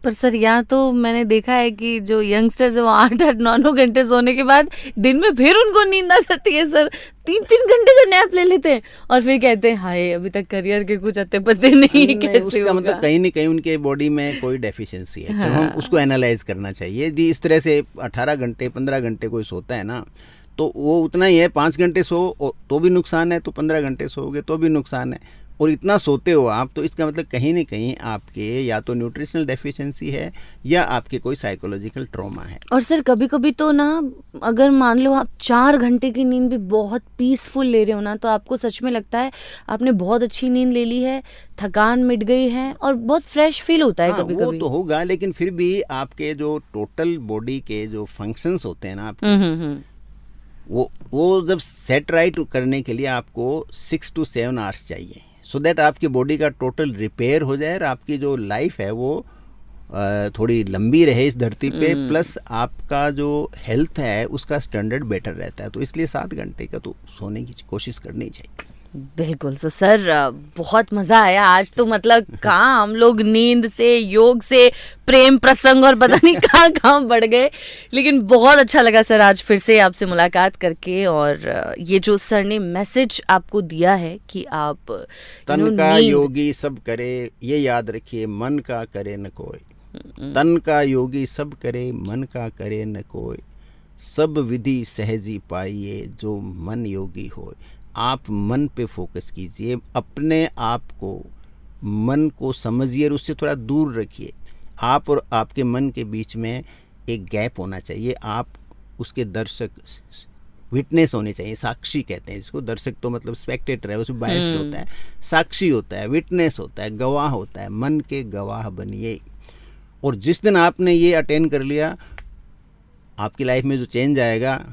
पर सर यहाँ तो मैंने देखा है कि जो यंगस्टर्स है वो 8-8, 9-9 घंटे सोने के बाद दिन में फिर उनको नींद आ जाती है सर। 3-3 घंटे का नैप ले लेते हैं और फिर कहते हैं हाय अभी तक करियर के कुछ अत्ते पत्ते नहीं है, कैसे उसका होगा? मतलब कहीं न कहीं उनके बॉडी में कोई डेफिशिएंसी है। तो हम उसको एनालाइज करना चाहिए। यदि इस तरह से 18 घंटे 15 घंटे कोई सोता है ना, तो वो उतना ही है। 5 घंटे सो तो भी नुकसान है, तो 15 घंटे सोओगे तो भी नुकसान है। और इतना सोते हो आप, तो इसका मतलब कहीं न कहीं आपके या तो न्यूट्रिशनल डेफिशिएंसी है या आपके कोई साइकोलॉजिकल ट्रॉमा है। और सर कभी कभी तो ना, अगर मान लो आप 4 घंटे की नींद भी बहुत पीसफुल ले रहे हो ना, तो आपको सच में लगता है आपने बहुत अच्छी नींद ले ली है, थकान मिट गई है और बहुत फ्रेश फील होता है हाँ, कभी वो कभी। तो होगा, लेकिन फिर भी आपके जो टोटल बॉडी के जो फंक्शंस होते हैं ना आपके, वो जब सेट राइट करने के लिए आपको 6 to 7 आवर्स चाहिए, सो दैट आपकी बॉडी का टोटल रिपेयर हो जाए और आपकी जो लाइफ है वो थोड़ी लंबी रहे इस धरती पे, प्लस आपका जो हेल्थ है उसका स्टैंडर्ड बेटर रहता है। तो इसलिए 7 घंटे का तो सोने की कोशिश करनी चाहिए। बिल्कुल। सो सर बहुत मजा आया आज तो। मतलब कहाँ हम लोग नींद से, योग से, प्रेम प्रसंग और पता नहीं कहाँ कहाँ बढ़ गए, लेकिन बहुत अच्छा लगा सर आज फिर से आपसे मुलाकात करके। और ये जो सर ने मैसेज आपको दिया है कि आप तन का योगी सब करे, ये याद रखिए, मन का करे न कोई। तन का योगी सब करे, मन का करे न कोई। सब विधि सहजी पाइए, जो मन योगी होए। आप मन पे फोकस कीजिए, अपने आप को, मन को समझिए और उससे थोड़ा दूर रखिए। आप और आपके मन के बीच में एक गैप होना चाहिए। आप उसके दर्शक, विटनेस होने चाहिए। साक्षी कहते हैं जिसको। दर्शक तो मतलब स्पेक्टेटर है, उसमें बायस्ड होता है। साक्षी होता है, विटनेस होता है, गवाह होता है। मन के गवाह बनिए। और जिस दिन आपने ये अटेन कर लिया, आपकी लाइफ में जो चेंज आएगा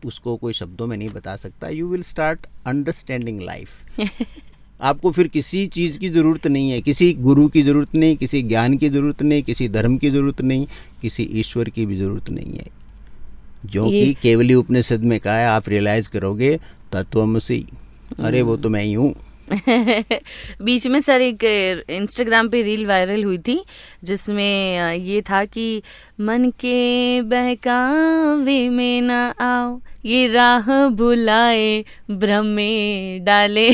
उसको कोई शब्दों में नहीं बता सकता। You will start understanding life. आपको फिर किसी चीज़ की ज़रूरत नहीं है, किसी गुरु की ज़रूरत नहीं, किसी ज्ञान की ज़रूरत नहीं, किसी धर्म की ज़रूरत नहीं, किसी ईश्वर की भी ज़रूरत नहीं है। जो कि केवली उपनिषद में कहा है, आप रियलाइज़ करोगे तत्वमसि, अरे वो तो मैं ही हूँ। बीच में सर एक इंस्टाग्राम पे रील वायरल हुई थी जिसमें ये था कि मन के बहकावे में ना आओ, ये राह भुलाए भ्रम में डाले।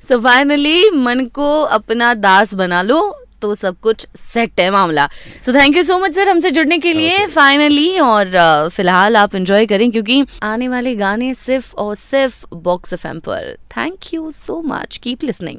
सो फाइनली मन को अपना दास बना लो तो सब कुछ सेट है मामला। So thank you so much sir हमसे जुड़ने के लिए फाइनली। और फिलहाल आप एंजॉय करें क्योंकि आने वाले गाने सिर्फ और सिर्फ बॉक्स एफएम पर। Thank you so much, keep listening.